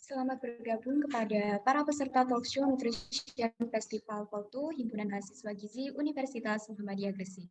Selamat bergabung kepada para peserta Talkshow Nutrition Festival Foto Himpunan Mahasiswa Gizi Universitas Muhammadiyah Gresik.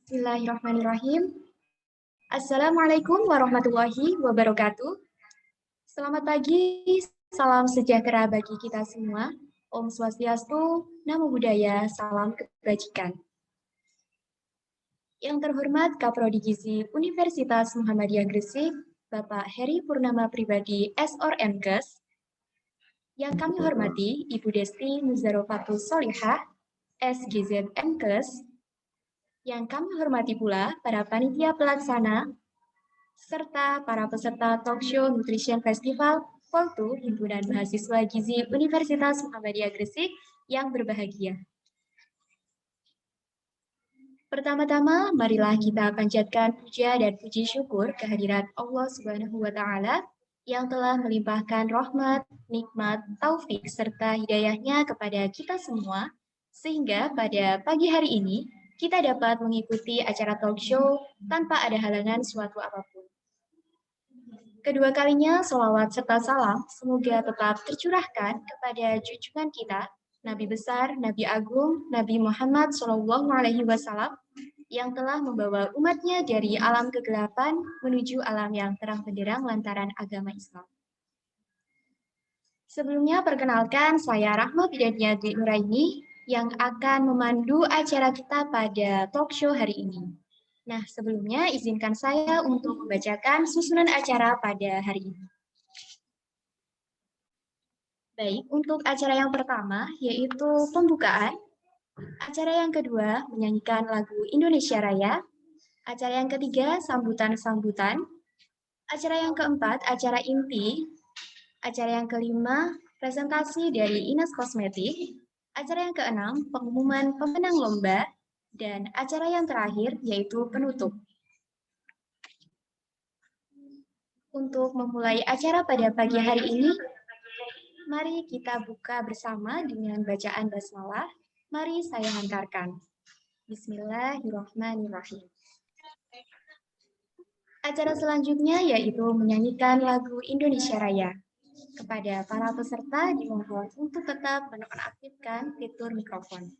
Bismillahirrahmanirrahim. Assalamualaikum warahmatullahi wabarakatuh. Selamat pagi, salam sejahtera bagi kita semua. Om Swastiastu, Namo Buddhaya, salam kebajikan. Yang terhormat Kaprodi Gizi Universitas Muhammadiyah Gresik, Bapak Heri Purnama Pribadi SORMKes. Yang kami hormati Ibu Desti Muzarofatul Solihah, SGZ MKes. Yang kami hormati pula para panitia pelaksana, serta para peserta Talkshow Nutrition Festival Voltu Himpunan Mahasiswa Gizi Universitas Muhammadiyah Gresik yang berbahagia. Pertama-tama, marilah kita panjatkan puja dan puji syukur kehadirat Allah Subhanahu wa Ta'ala yang telah melimpahkan rahmat, nikmat, taufik, serta hidayahnya kepada kita semua, sehingga pada pagi hari ini kita dapat mengikuti acara talkshow tanpa ada halangan suatu apapun. Kedua kalinya, sholawat serta salam semoga tetap tercurahkan kepada junjungan kita, Nabi besar, Nabi agung, Nabi Muhammad SAW, yang telah membawa umatnya dari alam kegelapan menuju alam yang terang benderang lantaran agama Islam. Sebelumnya, perkenalkan saya Rahma Bidania Dwi Nuraini yang akan memandu acara kita pada talkshow hari ini. Nah, sebelumnya izinkan saya untuk membacakan susunan acara pada hari ini. Baik, untuk acara yang pertama yaitu pembukaan. Acara yang kedua menyanyikan lagu Indonesia Raya. Acara yang ketiga sambutan-sambutan. Acara yang keempat acara inti. Acara yang kelima presentasi dari Inas Kosmetik. Acara yang keenam pengumuman pemenang lomba. Dan acara yang terakhir yaitu penutup. Untuk memulai acara pada pagi hari ini, mari kita buka bersama dengan bacaan basmalah. Mari saya hantarkan. Bismillahirrahmanirrahim. Acara selanjutnya yaitu menyanyikan lagu Indonesia Raya. Kepada para peserta dimohon untuk tetap menonaktifkan fitur mikrofon.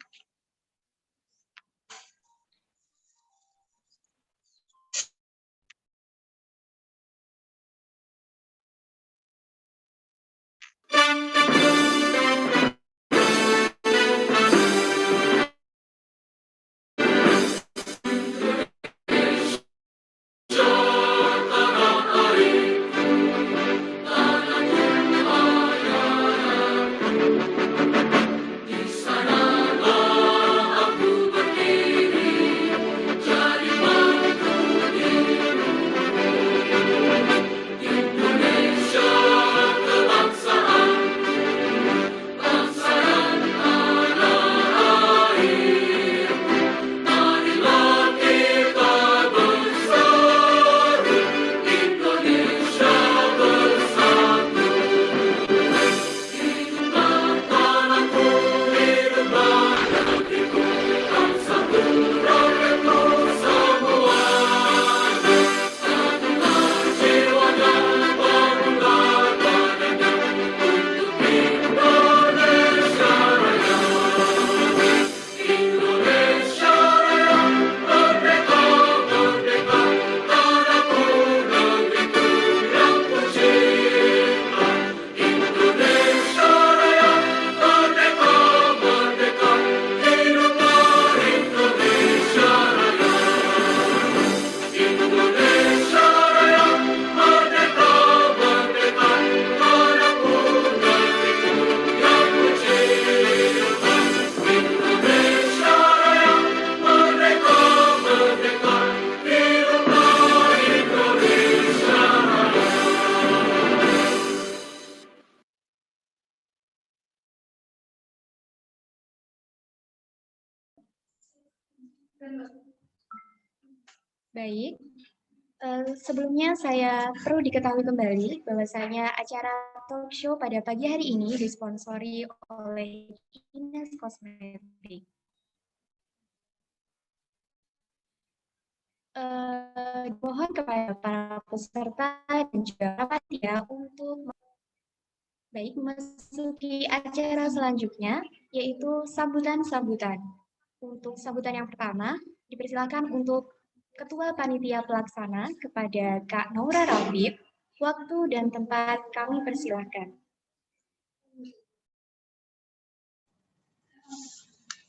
Di sana Baik, sebelumnya saya perlu diketahui kembali bahwasanya acara talk show pada pagi hari ini disponsori oleh Ines Cosmetic. Mohon kepada para peserta dan juga panitia untuk memasuki acara selanjutnya, yaitu sambutan-sambutan. Untuk sambutan yang pertama, dipersilakan untuk Ketua Panitia Pelaksana kepada Kak Naura Rafif. Waktu dan tempat kami persilahkan.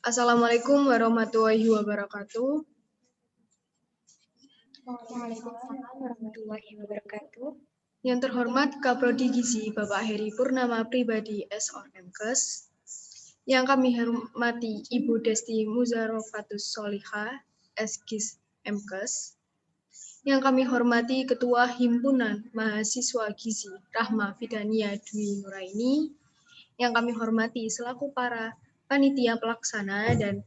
Assalamualaikum warahmatullahi wabarakatuh. Waalaikumsalam warahmatullahi wabarakatuh. Yang terhormat Kaprodi Gizi Bapak Heri Purnama Pribadi SORMKes. Yang kami hormati Ibu Desti Muzarofatus Soliha SGIS MKes. Yang kami hormati Ketua Himpunan Mahasiswa Gizi Rahma Fidania Dwi Nuraini. Yang kami hormati selaku para panitia pelaksana dan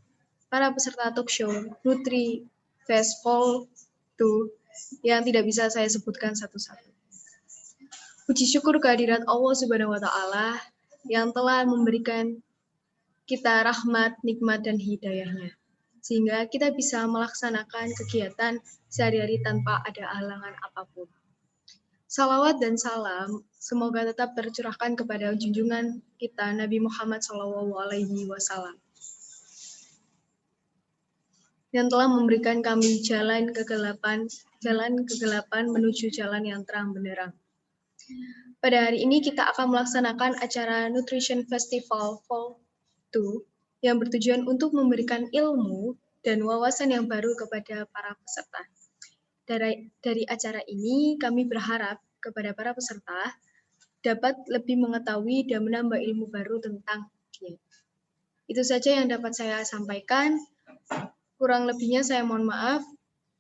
para peserta talk show Nutri Fest Fall 2 yang tidak bisa saya sebutkan satu-satu. Puji syukur kehadirat Allah Subhanahu wa Ta'ala yang telah memberikan kita rahmat, nikmat, dan hidayahnya, sehingga kita bisa melaksanakan kegiatan sehari-hari tanpa ada halangan apapun. Salawat dan salam semoga tetap tercurahkan kepada junjungan kita Nabi Muhammad SAW yang telah memberikan kami jalan kegelapan menuju jalan yang terang benderang. Pada hari ini kita akan melaksanakan acara Nutrition Festival Fall 2 yang bertujuan untuk memberikan ilmu dan wawasan yang baru kepada para peserta. Dari acara ini kami berharap kepada para peserta dapat lebih mengetahui dan menambah ilmu baru tentang diet. Itu saja yang dapat saya sampaikan. Kurang lebihnya saya mohon maaf.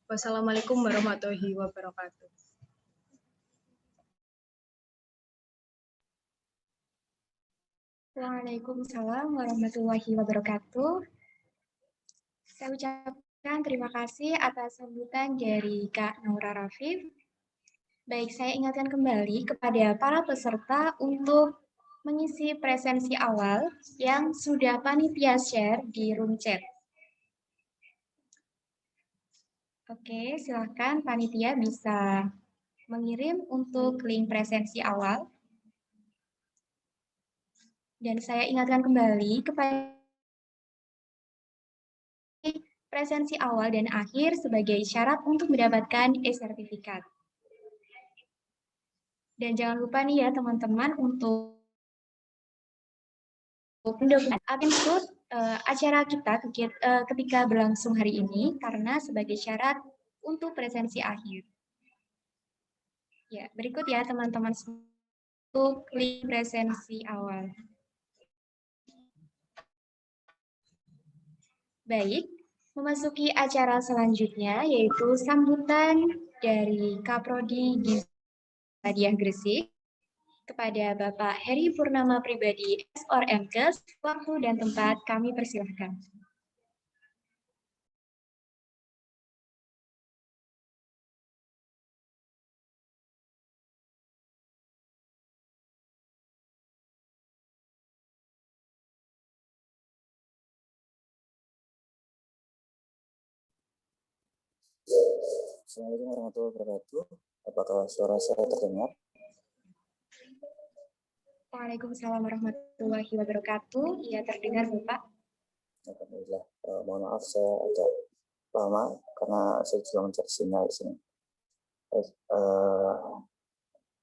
Wassalamualaikum warahmatullahi wabarakatuh. Waalaikumsalam warahmatullahi wabarakatuh. Saya ucapkan terima kasih atas sambutan dari Kak Naura Rafif. Baik, saya ingatkan kembali kepada para peserta untuk mengisi presensi awal yang sudah panitia share di room chat. Oke, silakan panitia bisa mengirim untuk link presensi awal. Dan saya ingatkan kembali kepada presensi awal dan akhir sebagai syarat untuk mendapatkan e-sertifikat. Dan jangan lupa nih ya teman-teman untuk mendokumentasikan acara kita ketika berlangsung hari ini karena sebagai syarat untuk presensi akhir. Ya, berikut ya teman-teman untuk link presensi awal. Baik, memasuki acara selanjutnya yaitu sambutan dari Kaprodi Gizi Hadiah Gresik kepada Bapak Heri Purnama Pribadi SORMKes. Waktu dan tempat kami persilahkan. Assalamualaikum warahmatullahi wabarakatuh. Apakah suara saya terdengar? Waalaikumsalam warahmatullahi wabarakatuh. Iya, terdengar Bapak. Alhamdulillah. Mohon maaf saya agak lama karena saya juga mencari sinyal di sini.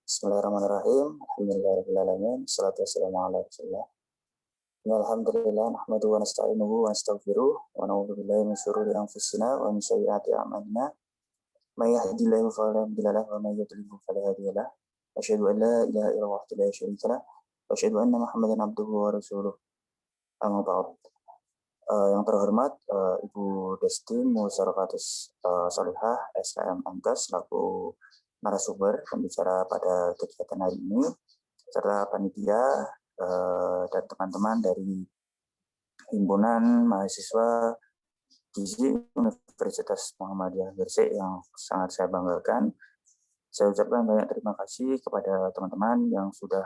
Bismillahirrahmanirrahim. Alhamdulillahirrahmanirrahim. Assalatu wassalamu ala rasulillah. Alhamdulillah nahmaduhu wa nasta'inuhu wa nastaghfiruh wa na'udzu billahi min syururi anfusina wa min sayyiati a'malina. May yahdihillahu fala mudilla lahu wa may yudlil fala hadiya lahu. Asyhadu an la ilaha illallah wahdahu la syarika lahu wa asyhadu anna Muhammadan abduhu wa rasuluh. Amma ba'd. Yang terhormat Ibu Desti Muzarofatus Solihah SKM MKes selaku narasumber pembicara pada kegiatan hari ini serta panitia dan teman-teman dari Himpunan Mahasiswa Gizi Universitas Muhammadiyah Gresik yang sangat saya banggakan. Saya ucapkan banyak terima kasih kepada teman-teman yang sudah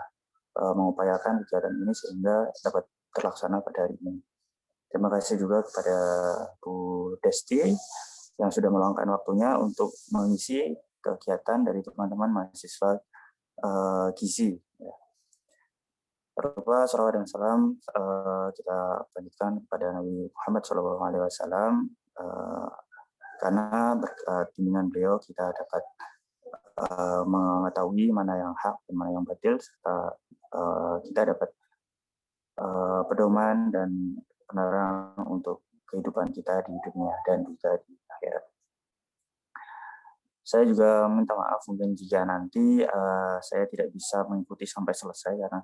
mengupayakan kegiatan ini sehingga dapat terlaksana pada hari ini. Terima kasih juga kepada Bu Desti yang sudah meluangkan waktunya untuk mengisi kegiatan dari teman-teman mahasiswa gizi. Berupa salawat dan salam kita panjatkan kepada Nabi Muhammad SAW karena berkat bimbingan beliau kita dapat mengetahui mana yang hak dan mana yang batil serta kita dapat pedoman dan penerang untuk kehidupan kita di dunia dan juga di akhirat. Saya juga minta maaf mungkin jika nanti saya tidak bisa mengikuti sampai selesai karena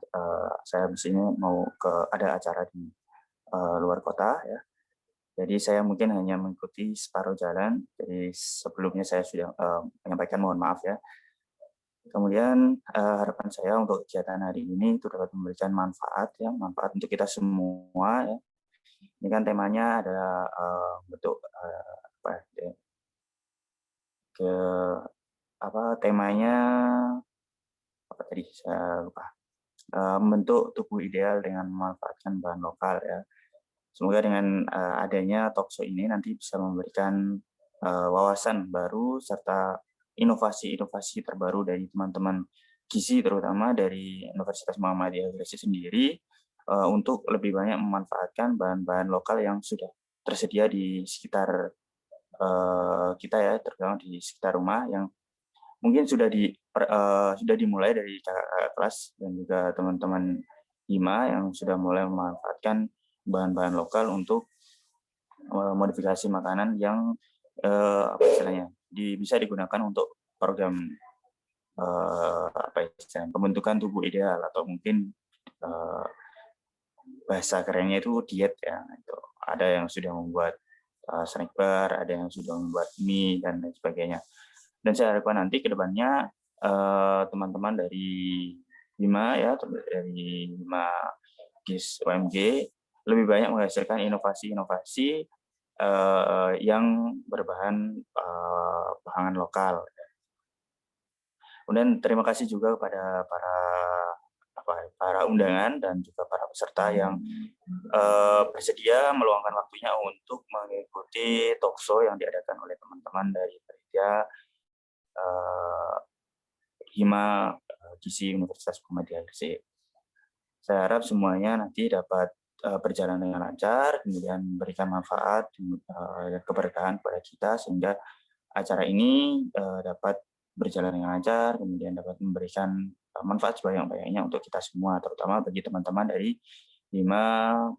saya habis ini mau ada acara di luar kota ya. Jadi saya mungkin hanya mengikuti separuh jalan. Jadi sebelumnya saya sudah menyampaikan mohon maaf ya. Kemudian harapan saya untuk kegiatan hari ini itu dapat memberikan manfaat ya, manfaat untuk kita semua ya. Ini kan temanya adalah bentuk temanya apa tadi saya lupa, membentuk tubuh ideal dengan memanfaatkan bahan lokal ya. Semoga dengan adanya talkshow ini nanti bisa memberikan wawasan baru serta inovasi-inovasi terbaru dari teman-teman gizi terutama dari Universitas Muhammadiyah Gresik sendiri untuk lebih banyak memanfaatkan bahan-bahan lokal yang sudah tersedia di sekitar kita ya, terutama di sekitar rumah yang mungkin sudah dimulai dari kakak kelas dan juga teman-teman HIMA yang sudah mulai memanfaatkan bahan-bahan lokal untuk modifikasi makanan yang bisa digunakan untuk program pembentukan tubuh ideal atau mungkin bahasa kerennya itu diet ya. Itu ada yang sudah membuat snack bar, ada yang sudah membuat mie dan lain sebagainya. Dan saya harapkan nanti ke depannya teman-teman dari HIMA ya, dari HIMA GIS UMG lebih banyak menghasilkan inovasi-inovasi yang berbahan pangan lokal. Kemudian terima kasih juga kepada para undangan dan juga para peserta yang bersedia meluangkan waktunya untuk mengikuti talkshow yang diadakan oleh teman-teman dari panitia HIMA Gizi Universitas Muhammadiyah Gresik. Saya harap semuanya nanti dapat berjalan dengan lancar, kemudian memberikan manfaat dan keberkahan kepada kita sehingga acara ini dapat berjalan dengan lancar, kemudian dapat memberikan manfaat sebanyak-banyaknya untuk kita semua, terutama bagi teman-teman dari HIMA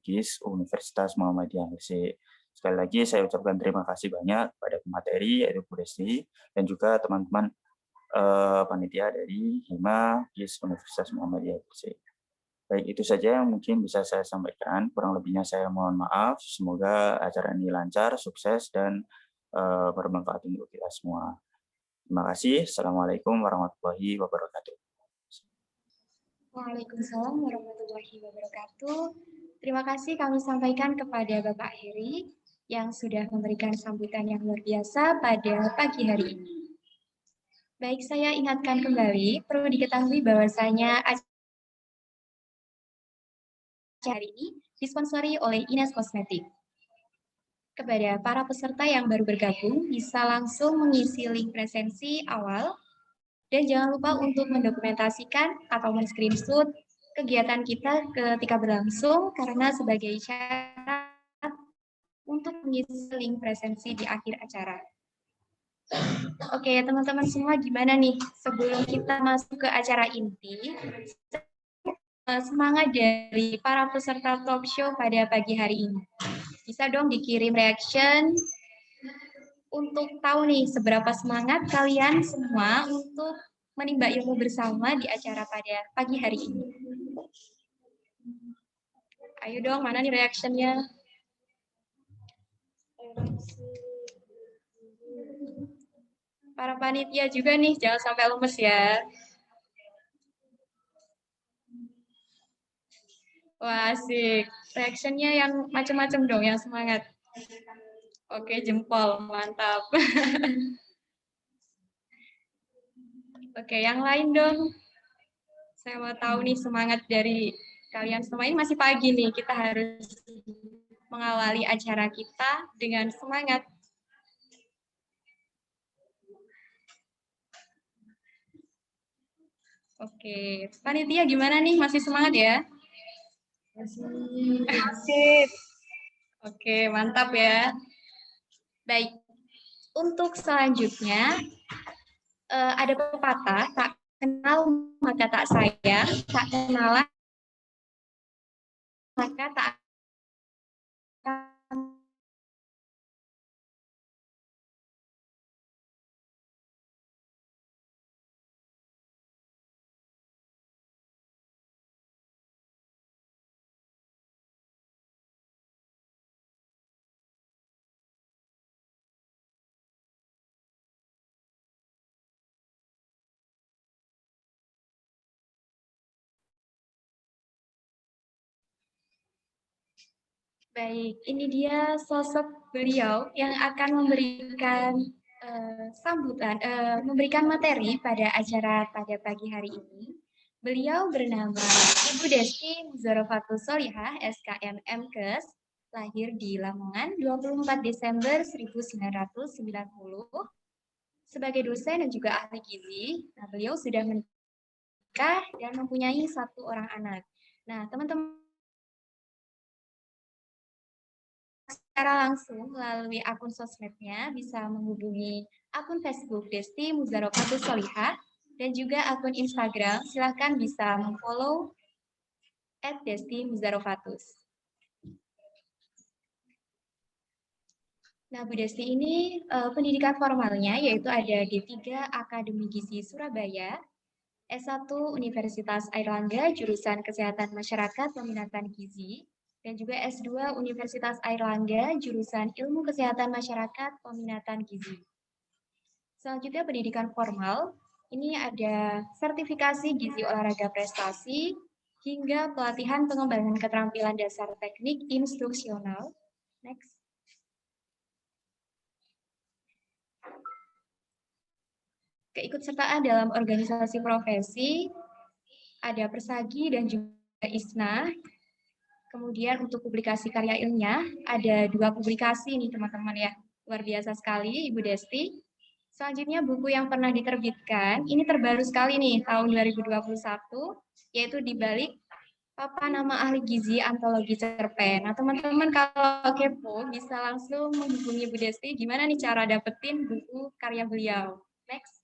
GIS Universitas Muhammadiyah Gresik. Sekali lagi saya ucapkan terima kasih banyak kepada pemateri yaitu Bu Desti dan juga teman-teman panitia dari HIMA GIS Universitas Muhammadiyah Gresik. Baik, itu saja yang mungkin bisa saya sampaikan. Kurang lebihnya saya mohon maaf. Semoga acara ini lancar, sukses, dan bermanfaat untuk kita semua. Terima kasih. Assalamualaikum warahmatullahi wabarakatuh. Waalaikumsalam warahmatullahi wabarakatuh. Terima kasih kami sampaikan kepada Bapak Heri yang sudah memberikan sambutan yang luar biasa pada pagi hari ini. Baik, saya ingatkan kembali, perlu diketahui bahwasanya acara hari ini disponsori oleh Ines Kosmetik. Kepada para peserta yang baru bergabung, bisa langsung mengisi link presensi awal dan jangan lupa untuk mendokumentasikan atau men-screenshot kegiatan kita ketika berlangsung karena sebagai syarat untuk mengisi link presensi di akhir acara. Oke, teman-teman semua gimana nih? Sebelum kita masuk ke acara inti, semangat dari para peserta talk show pada pagi hari ini. Bisa dong dikirim reaction untuk tahu nih seberapa semangat kalian semua untuk menimba ilmu bersama di acara pada pagi hari ini. Ayo dong, mana nih reaction-nya? Para panitia juga nih, jangan sampai lemes ya. Wah, asik. Reaction-nya yang macam-macam dong, yang semangat. Oke, jempol, mantap. Oke, yang lain dong. Saya mau tahu nih semangat dari kalian semua. Ini masih pagi nih, kita harus mengawali acara kita dengan semangat. Oke, panitia gimana nih? Masih semangat ya? Masih. Oke, mantap ya. Baik, untuk selanjutnya ada pepatah, tak kenal maka tak sayang, tak kenalan maka tak akan. Baik, ini dia sosok beliau yang akan memberikan sambutan, memberikan materi pada acara pada pagi hari ini. Beliau bernama Ibu Desti Muzarofatus Solihah, SKM MKes, lahir di Lamongan 24 Desember 1990. Sebagai dosen dan juga ahli gizi, nah beliau sudah menikah dan mempunyai 1 orang anak. Nah, teman-teman secara langsung melalui akun sosmednya bisa menghubungi akun Facebook Desti Muzarofatus Solihah dan juga akun Instagram. Silahkan bisa memfollow @desti_muzarofatus. Nah, Bu Desti ini pendidikan formalnya yaitu ada di 3 Akademi Gizi Surabaya, S1 Universitas Airlangga jurusan Kesehatan Masyarakat Peminatan Gizi, dan juga S2 Universitas Airlangga jurusan Ilmu Kesehatan Masyarakat Peminatan Gizi. Selanjutnya pendidikan formal, ini ada sertifikasi gizi olahraga prestasi hingga pelatihan pengembangan keterampilan dasar teknik instruksional. Next. Keikutsertaan dalam organisasi profesi, ada Persagi dan juga ISNA. Kemudian untuk publikasi karya ilmiah, ada 2 publikasi nih teman-teman ya. Luar biasa sekali Ibu Desti. Selanjutnya buku yang pernah diterbitkan, ini terbaru sekali nih tahun 2021, yaitu di balik Papan Nama Ahli Gizi Antologi Cerpen. Nah teman-teman kalau kepo bisa langsung menghubungi Bu Desti, gimana nih cara dapetin buku karya beliau. Next.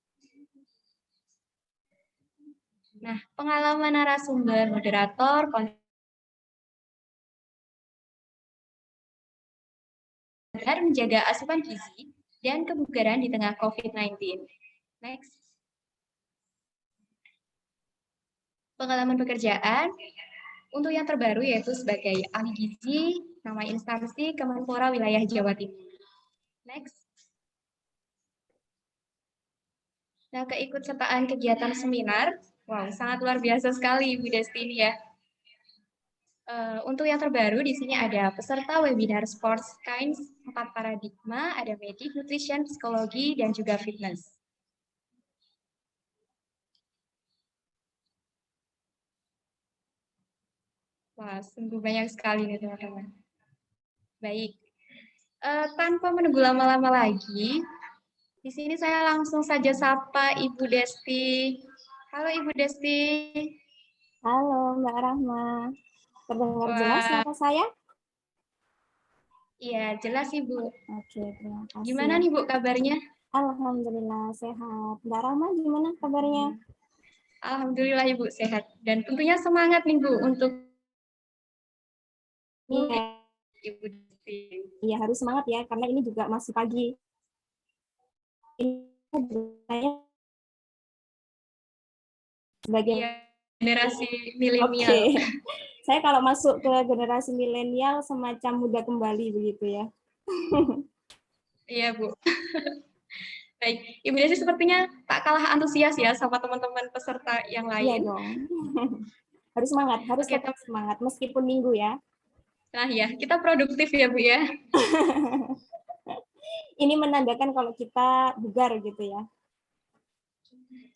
Nah, pengalaman narasumber, moderator, menjaga asupan gizi dan kebugaran di tengah COVID-19. Next. Pengalaman pekerjaan, untuk yang terbaru yaitu sebagai ahli gizi, nama instansi Kemenpora Wilayah Jawa Timur. Next. Nah, keikutsertaan kegiatan seminar, wow, sangat luar biasa sekali Bu Desti ini ya. Untuk yang terbaru di sini ada peserta webinar Sports Science 4 Paradigma, ada medik, nutrition, psikologi, dan juga fitness. Wah, sungguh banyak sekali nih teman-teman. Baik, tanpa menunggu lama-lama lagi, di sini saya langsung saja sapa Ibu Desti. Halo Ibu Desti. Halo Mbak Rahma. Terdengar jelas suara saya? Iya, jelas Ibu. Oke, terima kasih. Gimana nih Bu kabarnya? Alhamdulillah sehat. Mbak Rahma gimana kabarnya? Alhamdulillah Ibu sehat. Dan tentunya semangat nih Bu untuk Ibu Desti. Iya, harus semangat ya, karena ini juga masih pagi. Sebagai generasi milenial. Oke. Saya kalau masuk ke generasi milenial semacam muda kembali begitu ya. Iya, Bu. Baik, Ibu Desi sepertinya tak kalah antusias ya sama teman-teman peserta yang lain. Iya dong. Harus semangat, harus tetap semangat meskipun minggu ya. Nah ya, kita produktif ya Bu ya. ini menandakan kalau kita bugar gitu ya.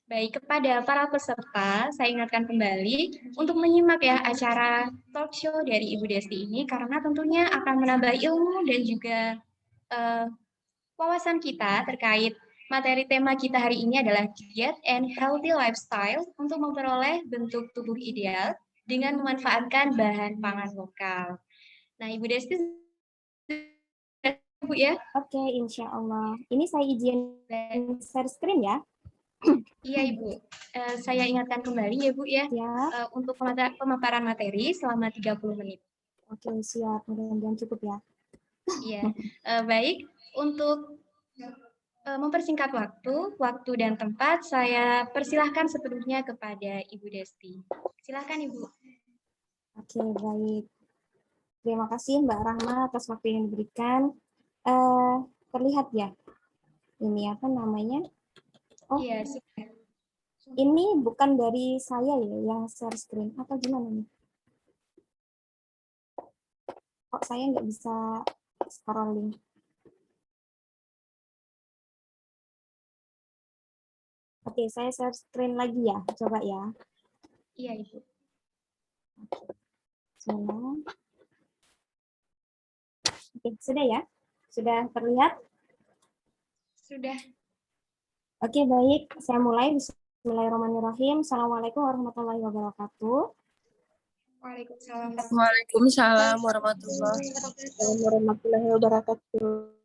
Baik, kepada para peserta, saya ingatkan kembali untuk menyimak ya acara talk show dari Ibu Desti ini karena tentunya akan menambah ilmu dan juga eh, wawasan kita terkait materi tema kita hari ini adalah diet and healthy lifestyle untuk memperoleh bentuk tubuh ideal dengan memanfaatkan bahan pangan lokal. Nah, Ibu Desti, Bu ya? Oke, insya Allah. Ini saya izin share screen ya. Iya, Ibu. Saya ingatkan kembali ya, Bu ya, Ya, untuk pemaparan materi selama 30 menit. oke siap. Mudah-mudahan cukup ya. Iya, baik. Untuk mempersingkat waktu dan tempat, saya persilahkan sepenuhnya kepada Ibu Desti. Silakan, Ibu. Oke, baik. Terima kasih Mbak Rahma atas waktu yang diberikan. Terlihat ya, ini apa namanya? Oh, Iya, sudah. ini bukan dari saya ya yang share screen, atau gimana nih? Kok saya nggak bisa scrolling? Oke, saya share screen lagi ya, coba ya. Iya, Ibu. Bismillah. Oke, sudah ya? Sudah terlihat? Sudah. Oke, baik. Saya mulai. Bismillahirrahmanirrahim. Assalamualaikum warahmatullahi wabarakatuh. Waalaikumsalam. Waalaikumsalam warahmatullahi wabarakatuh.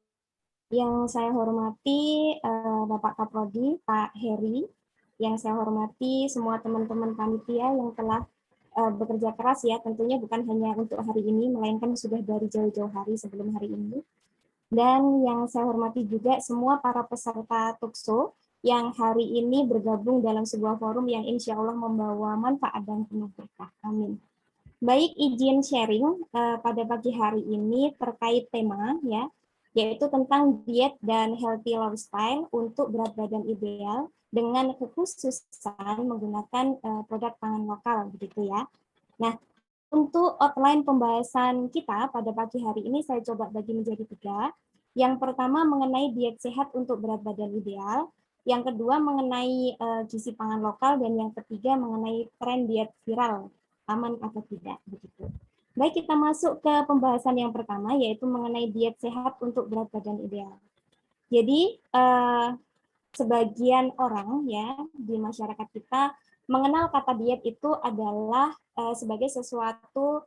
Yang saya hormati Bapak Kaprodi, Pak Heri. Yang saya hormati semua teman-teman panitia yang telah bekerja keras ya, tentunya bukan hanya untuk hari ini, melainkan sudah dari jauh-jauh hari sebelum hari ini. Dan yang saya hormati juga semua para peserta Tukso yang hari ini bergabung dalam sebuah forum yang insya Allah membawa manfaat dan penuh berkah. Amin. Baik, izin sharing pada pagi hari ini terkait tema ya, yaitu tentang diet dan healthy lifestyle untuk berat badan ideal dengan kekhususan menggunakan produk pangan lokal begitu ya. Nah, untuk outline pembahasan kita pada pagi hari ini saya coba bagi menjadi 3. Yang pertama mengenai diet sehat untuk berat badan ideal, yang kedua mengenai gizi pangan lokal, dan yang ketiga mengenai tren diet viral, aman atau tidak begitu. Baik, kita masuk ke pembahasan yang pertama, yaitu mengenai diet sehat untuk berat badan ideal. Jadi sebagian orang ya di masyarakat kita mengenal kata diet itu adalah sebagai sesuatu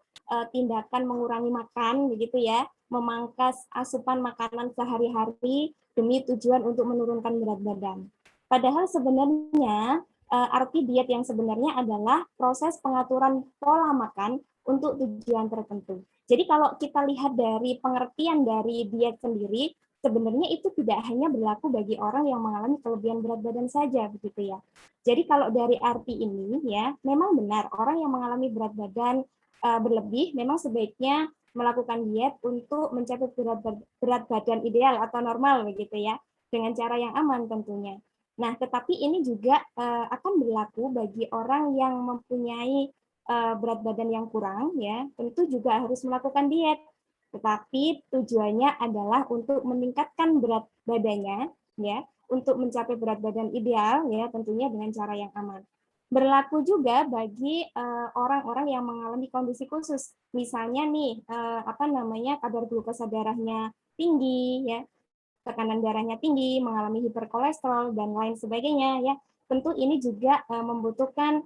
tindakan mengurangi makan begitu ya, memangkas asupan makanan sehari-hari demi tujuan untuk menurunkan berat badan. Padahal sebenarnya arti diet yang sebenarnya adalah proses pengaturan pola makan untuk tujuan tertentu. Jadi kalau kita lihat dari pengertian dari diet sendiri, sebenarnya itu tidak hanya berlaku bagi orang yang mengalami kelebihan berat badan saja begitu ya. Jadi kalau dari arti ini ya, memang benar orang yang mengalami berat badan berlebih memang sebaiknya melakukan diet untuk mencapai berat badan ideal atau normal begitu ya, dengan cara yang aman tentunya. Nah, tetapi ini juga akan berlaku bagi orang yang mempunyai berat badan yang kurang ya, tentu juga harus melakukan diet. Tetapi tujuannya adalah untuk meningkatkan berat badannya ya, untuk mencapai berat badan ideal ya, tentunya dengan cara yang aman. Berlaku juga bagi orang-orang yang mengalami kondisi khusus, misalnya nih kadar glukosa darahnya tinggi ya, tekanan darahnya tinggi, mengalami hiperkolesterol dan lain sebagainya ya. Tentu ini juga membutuhkan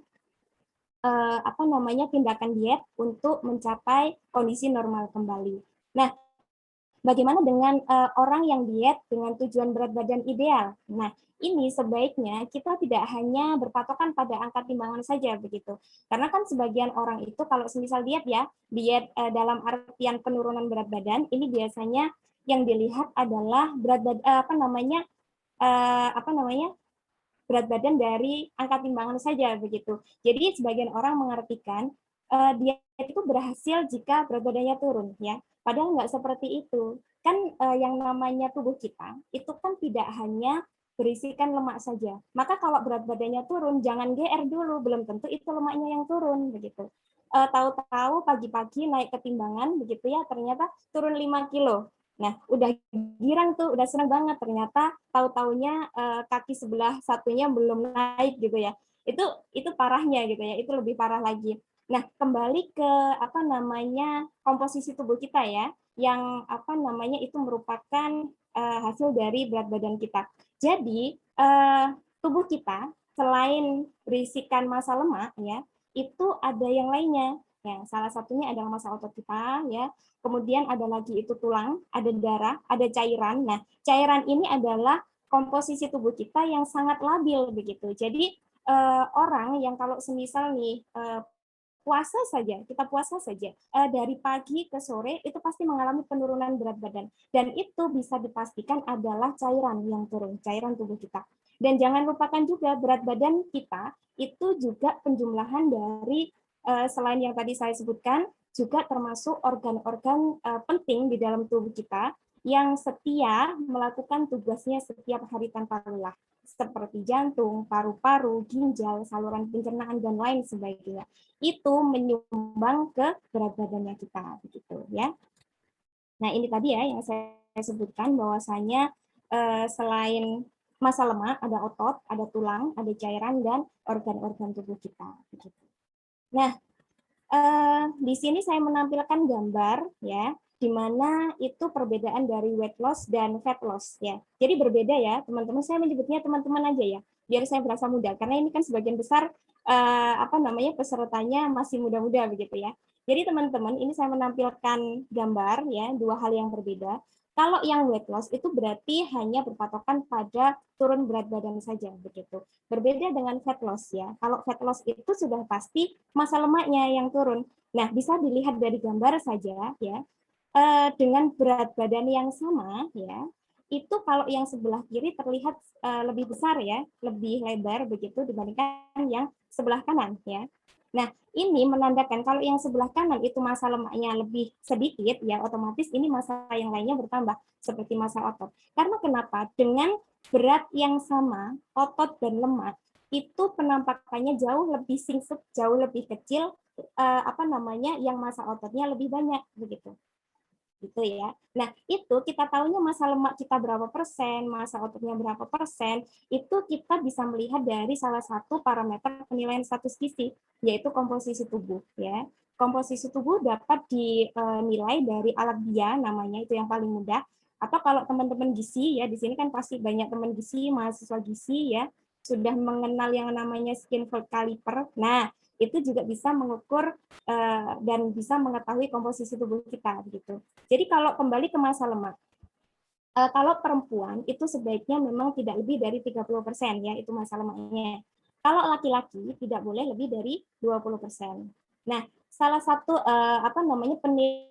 tindakan diet untuk mencapai kondisi normal kembali. Nah, bagaimana dengan orang yang diet dengan tujuan berat badan ideal? Nah, ini sebaiknya kita tidak hanya berpatokan pada angka timbangan saja begitu. Karena kan sebagian orang itu kalau semisal diet ya, diet dalam artian penurunan berat badan, ini biasanya yang dilihat adalah berat badan berat badan dari angka timbangan saja begitu. Jadi sebagian orang mengartikan diet itu berhasil jika berat badannya turun ya. Padahal nggak seperti itu. Kan yang namanya tubuh kita itu kan tidak hanya berisikan lemak saja. Maka kalau berat badannya turun, jangan GR dulu, belum tentu itu lemaknya yang turun begitu. Tahu-tahu pagi-pagi naik ke timbangan begitu ya, ternyata turun 5 kilo. Nah, udah girang tuh, udah senang banget. Ternyata tahu-taunya kaki sebelah satunya belum naik gitu ya. Itu parahnya gitu ya. Itu lebih parah lagi. Nah, kembali ke apa namanya komposisi tubuh kita ya, yang apa namanya itu merupakan hasil dari berat badan kita. Jadi tubuh kita selain berisikan massa lemak ya, itu ada yang lainnya. Ya, salah satunya adalah massa otot kita ya. Kemudian ada lagi itu tulang, ada darah, ada cairan. Nah, cairan ini adalah komposisi tubuh kita yang sangat labil begitu. Jadi orang yang kalau semisal nih puasa saja, kita puasa saja, dari pagi ke sore itu pasti mengalami penurunan berat badan. Dan itu bisa dipastikan adalah cairan yang turun, cairan tubuh kita. Dan jangan lupakan juga berat badan kita itu juga penjumlahan dari selain yang tadi saya sebutkan, juga termasuk organ-organ penting di dalam tubuh kita yang setia melakukan tugasnya setiap hari tanpa lelah, seperti jantung, paru-paru, ginjal, saluran pencernaan, dan lain sebagainya. Itu menyumbang ke berat badannya kita, begitu ya. Nah, ini tadi ya yang saya sebutkan bahwasanya selain massa lemak, ada otot, ada tulang, ada cairan, dan organ-organ tubuh kita. Begitu. Nah, di sini saya menampilkan gambar ya, di mana itu perbedaan dari weight loss dan fat loss ya. Jadi berbeda ya, teman-teman. Saya menyebutnya teman-teman aja ya, biar saya berasa muda. Karena ini kan sebagian besar apa namanya pesertanya masih muda-muda begitu ya. Jadi teman-teman, ini saya menampilkan gambar ya, dua hal yang berbeda. Kalau yang weight loss itu berarti hanya berpatokan pada turun berat badan saja begitu. Berbeda dengan fat loss ya. Kalau fat loss itu sudah pasti massa lemaknya yang turun. Nah, bisa dilihat dari gambar saja ya. Dengan berat badan yang sama ya, itu kalau yang sebelah kiri terlihat lebih besar ya, lebih lebar begitu dibandingkan yang sebelah kanan ya. Nah, ini menandakan kalau yang sebelah kanan itu massa lemaknya lebih sedikit ya, otomatis ini massa yang lainnya bertambah seperti massa otot. Karena kenapa? Dengan berat yang sama, otot dan lemak itu penampakannya jauh lebih singset, jauh lebih kecil apa namanya yang massa ototnya lebih banyak begitu. Gitu ya. Nah, itu kita tahunya massa lemak kita berapa persen, massa ototnya berapa persen, itu kita bisa melihat dari salah satu parameter penilaian status gizi, yaitu komposisi tubuh ya. Komposisi tubuh dapat dinilai dari alat dia namanya, itu yang paling mudah. Atau kalau teman-teman gizi ya, di sini kan pasti banyak teman gizi, mahasiswa gizi ya, sudah mengenal yang namanya Skinfold Caliper. Nah, itu juga bisa mengukur dan bisa mengetahui komposisi tubuh kita begitu. Jadi kalau kembali ke massa lemak, kalau perempuan itu sebaiknya memang tidak lebih dari 30% ya, itu massa lemaknya. Kalau laki-laki tidak boleh lebih dari 20%. Nah, salah satu apa namanya penilaian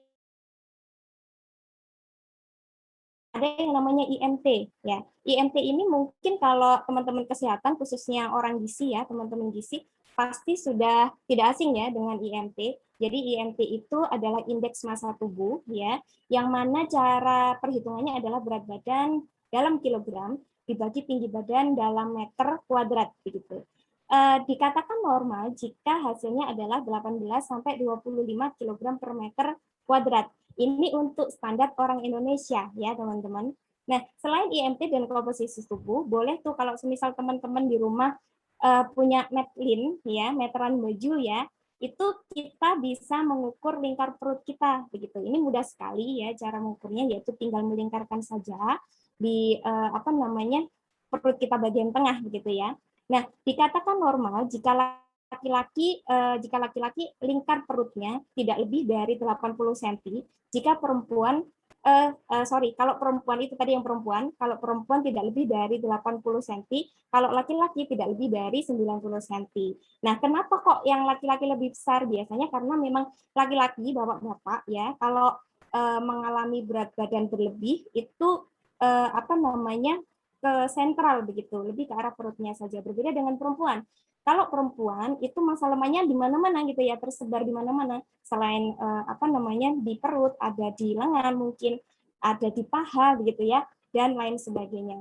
ada yang namanya IMT ya. IMT ini mungkin kalau teman-teman kesehatan khususnya orang gizi ya, teman-teman gizi pasti sudah tidak asing ya dengan IMT. Jadi IMT itu adalah indeks massa tubuh ya, yang mana cara perhitungannya adalah berat badan dalam kilogram dibagi tinggi badan dalam meter kuadrat begitu. Dikatakan normal jika hasilnya adalah 18 sampai 25 kg per meter kuadrat. Ini untuk standar orang Indonesia ya teman-teman. Nah, selain IMT dan komposisi tubuh, boleh tuh kalau semisal teman-teman di rumah punya metlin ya, meteran baju ya, itu kita bisa mengukur lingkar perut kita begitu. Ini mudah sekali ya cara mengukurnya, yaitu tinggal melingkarkan saja di apa namanya perut kita bagian tengah begitu ya. Nah, dikatakan normal jika laki-laki lingkar perutnya tidak lebih dari 80 cm, jika perempuan kalau perempuan itu tadi yang perempuan, kalau perempuan tidak lebih dari 80 cm, kalau laki-laki tidak lebih dari 90 cm. Nah, kenapa kok yang laki-laki lebih besar? Biasanya karena memang laki-laki, bapak-bapak ya, kalau mengalami berat badan berlebih itu apa namanya ke sentral begitu, lebih ke arah perutnya saja. Berbeda dengan perempuan. Kalau perempuan itu massa lemaknya di mana-mana gitu ya, tersebar di mana-mana. Selain apa namanya di perut, ada di lengan mungkin, ada di paha begitu ya, dan lain sebagainya.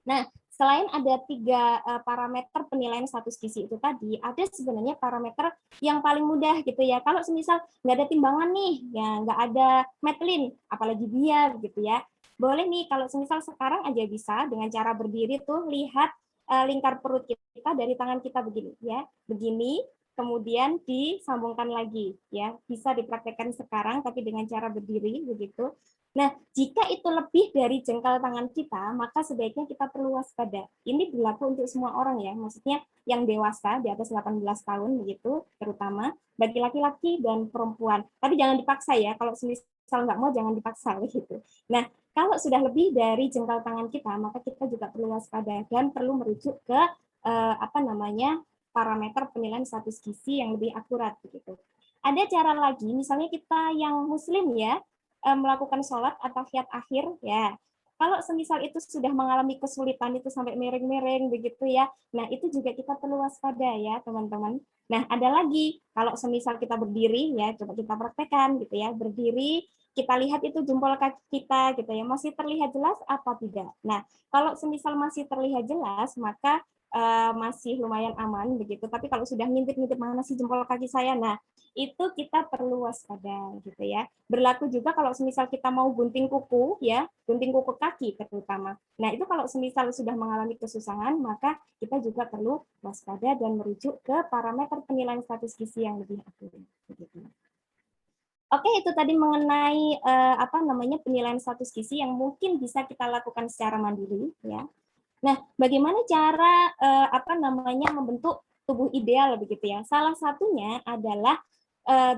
Nah, selain ada 3 parameter penilaian status gizi itu tadi, ada sebenarnya parameter yang paling mudah gitu ya. Kalau semisal nggak ada timbangan nih, ya nggak ada metlin, apalagi dia gitu ya. Boleh nih kalau semisal sekarang aja bisa dengan cara berdiri tuh lihat lingkar perut kita dari tangan kita begini ya, begini, kemudian disambungkan lagi ya. Bisa dipraktekkan sekarang tapi dengan cara berdiri begitu. Nah, jika itu lebih dari jengkal tangan kita, maka sebaiknya kita perlu waspada. Ini berlaku untuk semua orang ya, maksudnya yang dewasa di atas 18 tahun begitu, terutama bagi laki-laki dan perempuan. Tapi jangan dipaksa ya, kalau misal nggak mau jangan dipaksa begitu. Nah, kalau sudah lebih dari jengkal tangan kita, maka kita juga perlu waspada dan perlu merujuk ke parameter penilaian status gizi yang lebih akurat begitu. Ada cara lagi, misalnya kita yang muslim ya, melakukan sholat atau tahiyat akhir ya. Kalau semisal itu sudah mengalami kesulitan itu sampai miring-miring begitu ya. Nah, itu juga kita perlu waspada ya, teman-teman. Nah, ada lagi kalau semisal kita berdiri ya, coba kita praktekkan gitu ya. Berdiri, kita lihat itu jempol kaki kita gitu ya, masih terlihat jelas apa tidak. Nah, kalau semisal masih terlihat jelas, maka masih lumayan aman begitu. Tapi kalau sudah ngintip-ngintip mana sih jempol kaki saya, nah itu kita perlu waspada gitu ya. Berlaku juga kalau semisal kita mau gunting kuku ya, gunting kuku kaki terutama. Nah, itu kalau semisal sudah mengalami kesusahan, maka kita juga perlu waspada dan merujuk ke parameter penilaian status gizi yang lebih akurat begitu. Oke, itu tadi mengenai penilaian status gizi yang mungkin bisa kita lakukan secara mandiri ya. Nah, bagaimana cara membentuk tubuh ideal begitu ya? Salah satunya adalah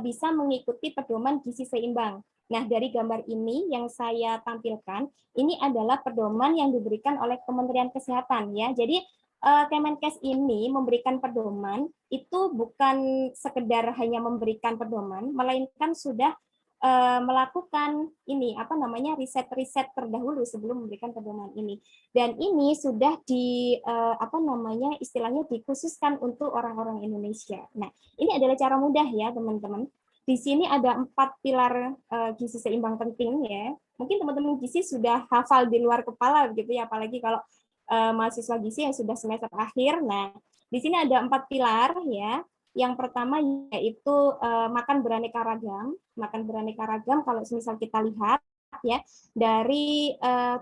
bisa mengikuti pedoman gizi seimbang. Nah, dari gambar ini yang saya tampilkan, ini adalah pedoman yang diberikan oleh Kementerian Kesehatan ya. Jadi Kemenkes ini memberikan pedoman itu bukan sekedar hanya memberikan pedoman, melainkan sudah melakukan riset-riset terdahulu sebelum memberikan pedoman ini. Dan ini sudah istilahnya dikhususkan untuk orang-orang Indonesia. Nah, ini adalah cara mudah ya, teman-teman. Di sini ada 4 pilar gizi seimbang penting ya. Mungkin teman-teman gizi sudah hafal di luar kepala begitu ya, apalagi kalau mahasiswa gizi yang sudah semester akhir. Nah, di sini ada 4 pilar ya. Yang pertama yaitu makan beraneka ragam. Makan beraneka ragam kalau misal kita lihat ya dari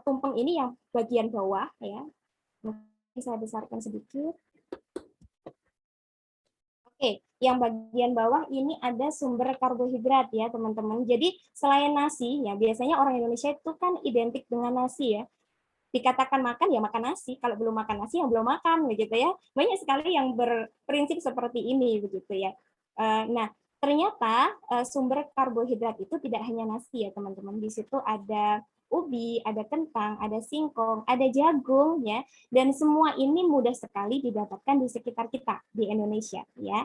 tumpeng ini yang bagian bawah ya. Mungkin saya besarkan sedikit. Oke, yang bagian bawah ini ada sumber karbohidrat ya, teman-teman. Jadi selain nasi ya, biasanya orang Indonesia itu kan identik dengan nasi ya. Dikatakan makan ya makan nasi, kalau belum makan nasi ya belum makan begitu ya. Banyak sekali yang berprinsip seperti ini begitu ya. Nah, ternyata sumber karbohidrat itu tidak hanya nasi ya teman-teman. Di situ ada ubi, ada kentang, ada singkong, ada jagung ya. Dan semua ini mudah sekali didapatkan di sekitar kita di Indonesia ya.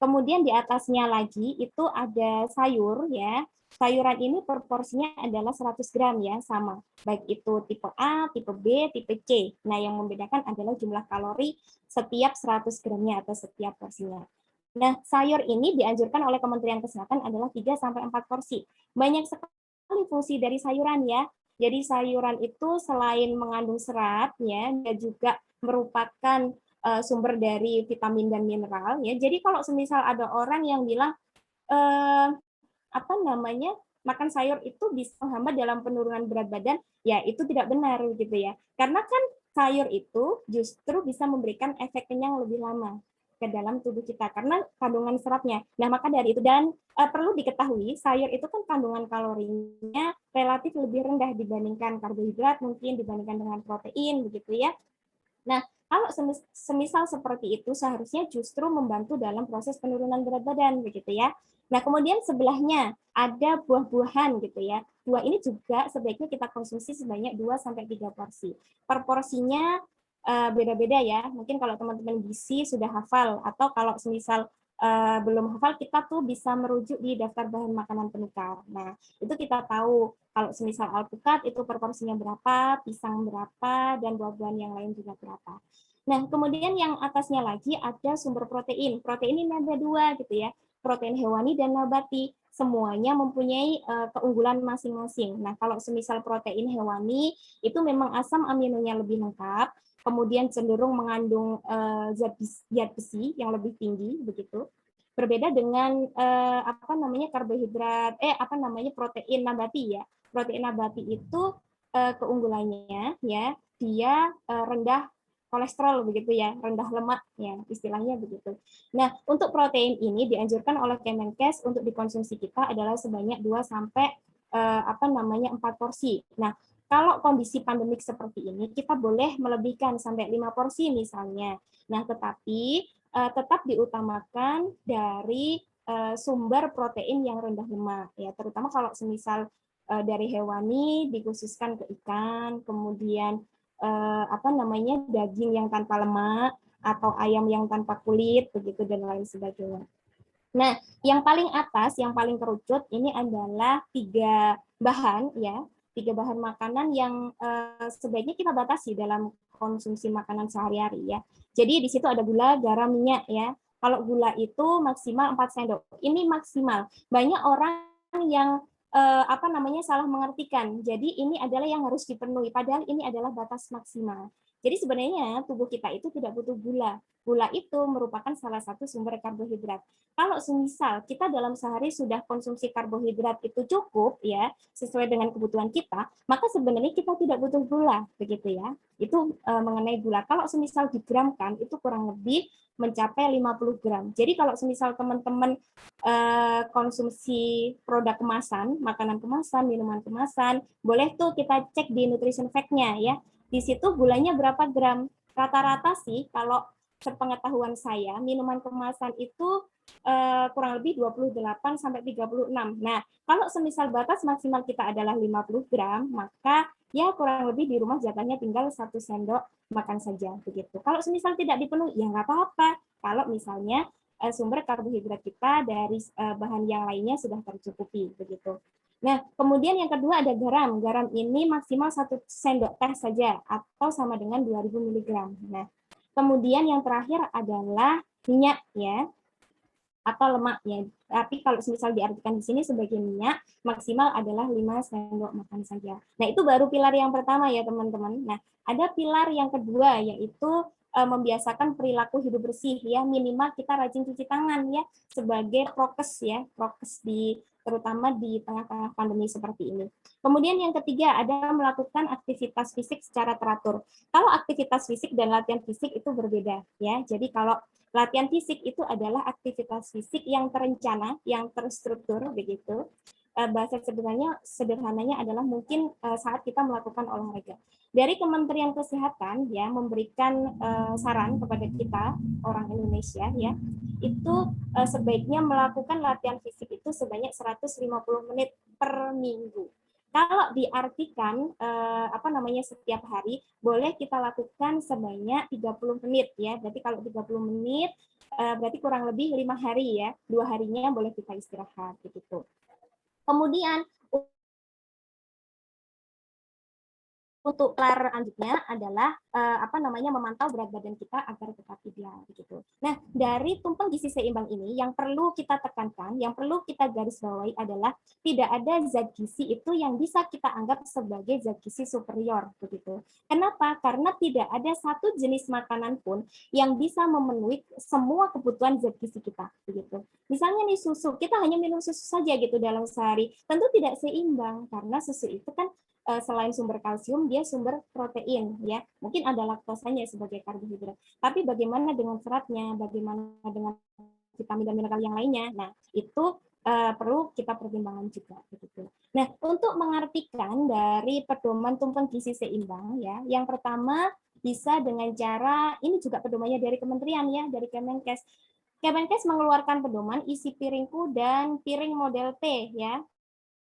Kemudian di atasnya lagi itu ada sayur ya. Sayuran ini proporsinya adalah 100 gram ya, sama. Baik itu tipe A, tipe B, tipe C. Nah, yang membedakan adalah jumlah kalori setiap 100 gramnya atau setiap porsinya. Nah, sayur ini dianjurkan oleh Kementerian Kesehatan adalah 3-4 porsi. Banyak sekali fungsi dari sayuran ya. Jadi sayuran itu selain mengandung serat ya, dia juga merupakan sumber dari vitamin dan mineral ya. Jadi kalau semisal ada orang yang bilang makan sayur itu bisa menghambat dalam penurunan berat badan, ya itu tidak benar gitu ya. Karena kan sayur itu justru bisa memberikan efek kenyang lebih lama ke dalam tubuh kita karena kandungan seratnya. Nah, maka dari itu dan perlu diketahui sayur itu kan kandungan kalorinya relatif lebih rendah dibandingkan karbohidrat, mungkin dibandingkan dengan protein begitu ya. Nah, kalau semisal seperti itu seharusnya justru membantu dalam proses penurunan berat badan begitu ya. Nah, kemudian sebelahnya ada buah-buahan gitu ya. Buah ini juga sebaiknya kita konsumsi sebanyak 2-3 porsi. Per porsinya beda-beda ya. Mungkin kalau teman-teman gizi sudah hafal atau kalau semisal belum hafal, kita tuh bisa merujuk di daftar bahan makanan penukar. Nah, itu kita tahu kalau semisal alpukat itu proporsinya berapa, pisang berapa, dan buah-buahan yang lain juga berapa. Nah, kemudian yang atasnya lagi ada sumber protein. Protein ini ada 2 gitu ya, protein hewani dan nabati. Semuanya mempunyai keunggulan masing-masing. Nah, kalau semisal protein hewani itu memang asam aminonya lebih lengkap. kemudian cenderung mengandung zat besi yang lebih tinggi begitu. Berbeda dengan karbohidrat protein nabati ya. Protein nabati itu keunggulannya ya dia rendah kolesterol begitu ya, rendah lemak ya, istilahnya begitu. Nah, untuk protein ini dianjurkan oleh Kemenkes untuk dikonsumsi kita adalah sebanyak 2 sampai 4 porsi. Nah, kalau kondisi pandemik seperti ini, kita boleh melebihkan sampai 5 porsi misalnya. Nah, tetapi tetap diutamakan dari sumber protein yang rendah lemak ya, terutama kalau semisal dari hewani dikhususkan ke ikan, kemudian daging yang tanpa lemak atau ayam yang tanpa kulit begitu dan lain sebagainya. Nah, yang paling atas, yang paling kerucut ini adalah 3 bahan ya, 3 bahan makanan yang sebaiknya kita batasi dalam konsumsi makanan sehari-hari ya. Jadi di situ ada gula, garam, minyak ya. Kalau gula itu maksimal 4 sendok. Ini maksimal. Banyak orang yang salah mengartikan. Jadi ini adalah yang harus dipenuhi, padahal ini adalah batas maksimal. Jadi sebenarnya tubuh kita itu tidak butuh gula. Gula itu merupakan salah satu sumber karbohidrat. Kalau semisal kita dalam sehari sudah konsumsi karbohidrat itu cukup ya, sesuai dengan kebutuhan kita, maka sebenarnya kita tidak butuh gula, begitu ya. Itu mengenai gula. Kalau semisal digramkan itu kurang lebih mencapai 50 gram. Jadi kalau semisal teman-teman konsumsi produk kemasan, makanan kemasan, minuman kemasan, boleh tuh kita cek di nutrition fact-nya ya. Di situ gulanya berapa gram. Rata-rata sih kalau sepengetahuan saya, minuman kemasan itu kurang lebih 28 sampai 36. Nah, kalau semisal batas maksimal kita adalah 50 gram, maka ya kurang lebih di rumah jatahnya tinggal 1 sendok makan saja begitu. Kalau semisal tidak dipenuhi ya nggak apa-apa. Kalau misalnya sumber karbohidrat kita dari bahan yang lainnya sudah tercukupi begitu. Nah, kemudian yang kedua ada garam. Garam ini maksimal 1 sendok teh saja atau sama dengan 2000 mg. Nah, kemudian yang terakhir adalah minyak ya atau lemak ya. Tapi kalau misal diartikan di sini sebagai minyak, maksimal adalah 5 sendok makan saja. Nah, itu baru pilar yang pertama ya, teman-teman. Nah, ada pilar yang kedua yaitu membiasakan perilaku hidup bersih ya, minimal kita rajin cuci tangan ya sebagai prokes ya, prokes terutama di tengah-tengah pandemi seperti ini. Kemudian yang ketiga ada melakukan aktivitas fisik secara teratur. Kalau aktivitas fisik dan latihan fisik itu berbeda ya. Jadi kalau latihan fisik itu adalah aktivitas fisik yang terencana, yang terstruktur begitu. Bahasa sederhananya adalah mungkin saat kita melakukan olahraga. Dari Kementerian Kesehatan ya memberikan saran kepada kita orang Indonesia ya, itu sebaiknya melakukan latihan fisik itu sebanyak 150 menit per minggu. Kalau diartikan setiap hari boleh kita lakukan sebanyak 30 menit ya. Berarti kalau 30 menit berarti kurang lebih 5 hari ya. 2 harinya boleh kita istirahat begitu. Kemudian untuk pilar selanjutnya adalah memantau berat badan kita agar tetap ideal begitu. Nah, dari tumpeng gizi seimbang ini yang perlu kita tekankan, yang perlu kita garis bawahi adalah tidak ada zat gizi itu yang bisa kita anggap sebagai zat gizi superior begitu. Kenapa? Karena tidak ada satu jenis makanan pun yang bisa memenuhi semua kebutuhan zat gizi kita begitu. Misalnya nih susu, kita hanya minum susu saja gitu dalam sehari, tentu tidak seimbang karena susu itu kan selain sumber kalsium, dia sumber protein, ya. Mungkin ada laktosanya sebagai karbohidrat. Tapi bagaimana dengan seratnya, bagaimana dengan vitamin dan mineral yang lainnya? Nah, itu perlu kita pertimbangkan juga. Begitu. Nah, untuk mengartikan dari pedoman tumpeng gizi seimbang, ya, yang pertama bisa dengan cara, ini juga pedomannya dari kementerian, ya, dari Kemenkes. Kemenkes mengeluarkan pedoman isi piringku dan piring model T, ya.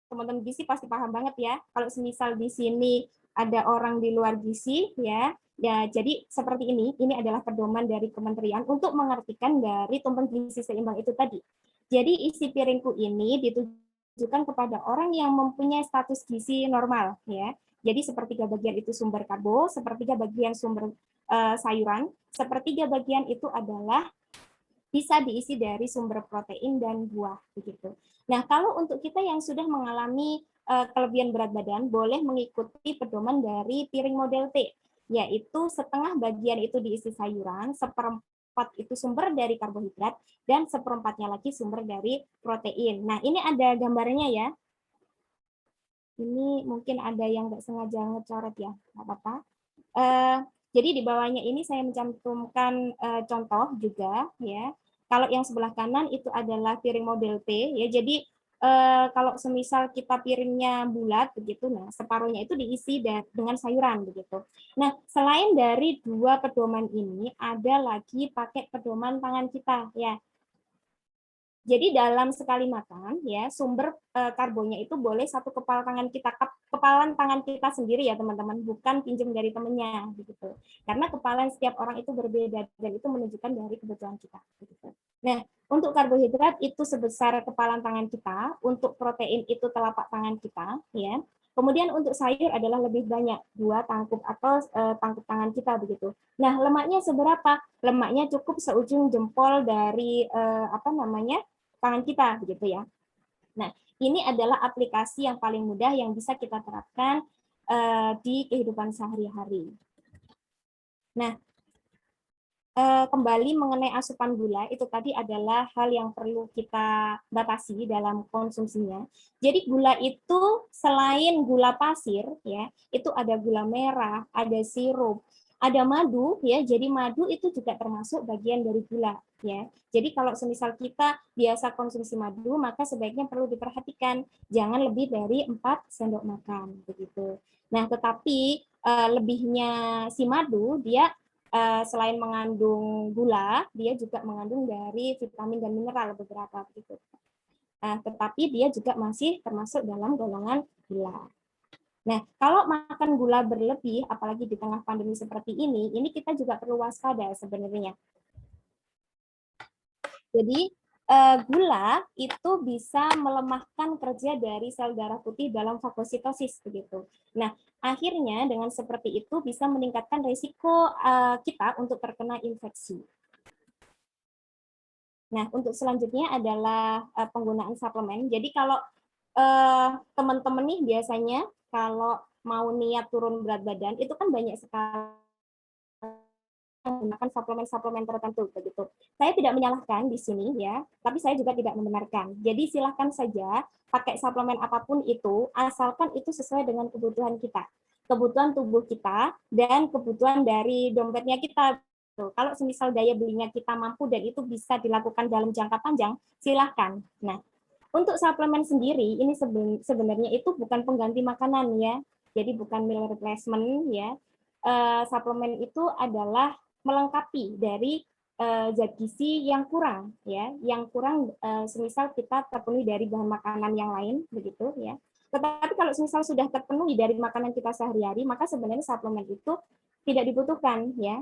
Teman-teman gizi pasti paham banget ya. Kalau semisal di sini ada orang di luar gizi ya, jadi seperti ini adalah pedoman dari kementerian untuk mengartikan dari tumpeng gizi seimbang itu tadi. Jadi isi piringku ini ditujukan kepada orang yang mempunyai status gizi normal ya. Jadi sepertiga bagian itu sumber karbo, sepertiga bagian sumber sayuran, sepertiga bagian itu adalah bisa diisi dari sumber protein dan buah begitu. Nah, kalau untuk kita yang sudah mengalami kelebihan berat badan, boleh mengikuti pedoman dari piring model T. yaitu setengah bagian itu diisi sayuran, seperempat itu sumber dari karbohidrat, dan seperempatnya lagi sumber dari protein. Nah, ini ada gambarnya ya. Ini mungkin ada yang nggak sengaja ngecoret ya, nggak apa-apa. Jadi di bawahnya ini saya mencantumkan contoh juga ya. Kalau yang sebelah kanan itu adalah piring model T ya. Jadi kalau semisal kita piringnya bulat begitu, nah separuhnya itu diisi dengan sayuran begitu. Nah, selain dari dua pedoman ini, ada lagi pakai pedoman tangan kita ya. Jadi dalam sekali makan ya sumber karbonnya itu boleh satu kepalan tangan kita sendiri ya teman-teman, bukan pinjam dari temennya begitu. Karena kepalan setiap orang itu berbeda dan itu menunjukkan dari kebutuhan kita. Begitu. Nah, untuk karbohidrat itu sebesar kepalan tangan kita, untuk protein itu telapak tangan kita, ya. Kemudian untuk sayur adalah lebih banyak, 2 tangkup atau tangkup tangan kita begitu. Nah, lemaknya seberapa? Lemaknya cukup seujung jempol dari tangan kita begitu ya. Nah, ini adalah aplikasi yang paling mudah yang bisa kita terapkan di kehidupan sehari-hari. Nah, kembali mengenai asupan gula, itu tadi adalah hal yang perlu kita batasi dalam konsumsinya. Jadi gula itu selain gula pasir ya, itu ada gula merah, ada sirup, ada madu ya. Jadi madu itu juga termasuk bagian dari gula ya. Jadi kalau semisal kita biasa konsumsi madu, maka sebaiknya perlu diperhatikan jangan lebih dari 4 sendok makan begitu. Nah, tetapi lebihnya si madu dia selain mengandung gula, dia juga mengandung dari vitamin dan mineral beberapa begitu. Tetapi dia juga masih termasuk dalam golongan gula. Nah, kalau makan gula berlebih, apalagi di tengah pandemi seperti ini kita juga perlu waspada sebenarnya. Jadi gula itu bisa melemahkan kerja dari sel darah putih dalam fagositosis begitu. Nah, akhirnya dengan seperti itu bisa meningkatkan risiko kita untuk terkena infeksi. Nah, untuk selanjutnya adalah penggunaan suplemen. Jadi kalau teman-teman nih biasanya kalau mau niat turun berat badan itu kan banyak sekali menggunakan suplemen-suplemen tertentu begitu. Saya tidak menyalahkan di sini ya, tapi saya juga tidak membenarkan. Jadi silahkan saja pakai suplemen apapun itu, asalkan itu sesuai dengan kebutuhan kita, kebutuhan tubuh kita dan kebutuhan dari dompetnya kita. Kalau semisal daya belinya kita mampu dan itu bisa dilakukan dalam jangka panjang, silahkan. Nah, untuk suplemen sendiri ini sebenarnya itu bukan pengganti makanan ya, jadi bukan meal replacement ya. Suplemen itu adalah melengkapi dari zat gizi yang kurang ya, yang kurang semisal kita terpenuhi dari bahan makanan yang lain begitu ya. Tetapi kalau semisal sudah terpenuhi dari makanan kita sehari-hari, maka sebenarnya suplemen itu tidak dibutuhkan ya.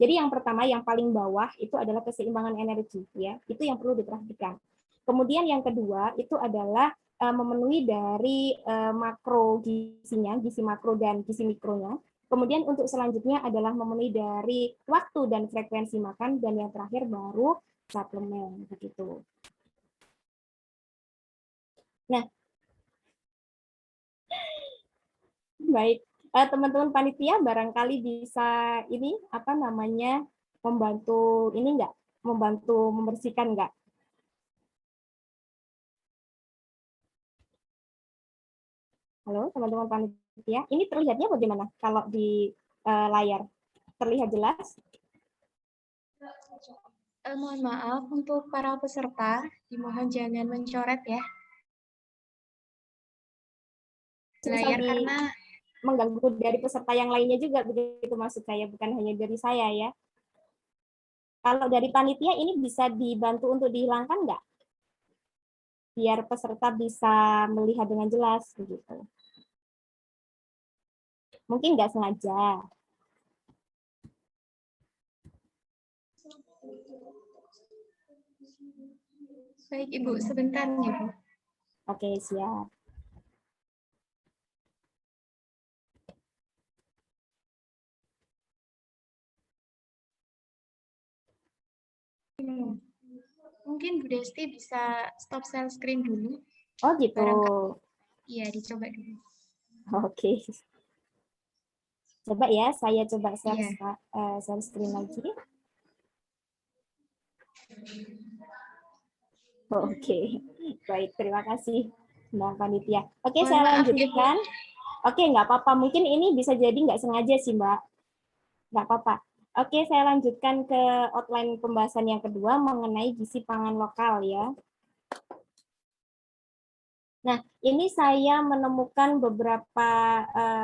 Jadi yang pertama yang paling bawah itu adalah keseimbangan energi ya, itu yang perlu diperhatikan. Kemudian yang kedua itu adalah memenuhi dari makro gizinya, gizi makro dan gizi mikronya. Kemudian untuk selanjutnya adalah memenuhi dari waktu dan frekuensi makan, dan yang terakhir baru suplemen begitu. Nah, baik teman-teman panitia barangkali bisa ini apa namanya membantu ini enggak, membantu membersihkan enggak? Halo teman-teman panitia, ini terlihatnya bagaimana kalau di layar? Terlihat jelas? Mohon maaf, untuk para peserta, dimohon jangan mencoret ya layar karena mengganggu dari peserta yang lainnya juga, begitu maksud saya, bukan hanya dari saya ya. Kalau dari panitia ini bisa dibantu untuk dihilangkan nggak? Biar peserta bisa melihat dengan jelas begitu. Mungkin nggak sengaja. baik Ibu, sebentar ya Bu. Oke, siap. Mungkin Bu Desti bisa stop share screen dulu. Oh gitu. Iya, dicoba dulu. Oke. Coba ya, saya coba share, Iya. share screen lagi. Oke, baik, terima kasih Mbak Panitia. Oke, Mohon saya maaf ya, Bu. lanjutkan. Oke, nggak apa-apa. Mungkin ini bisa jadi nggak sengaja sih, Mbak. Nggak apa-apa. Oke, saya lanjutkan ke outline pembahasan yang kedua mengenai gizi pangan lokal ya. Nah, ini saya menemukan beberapa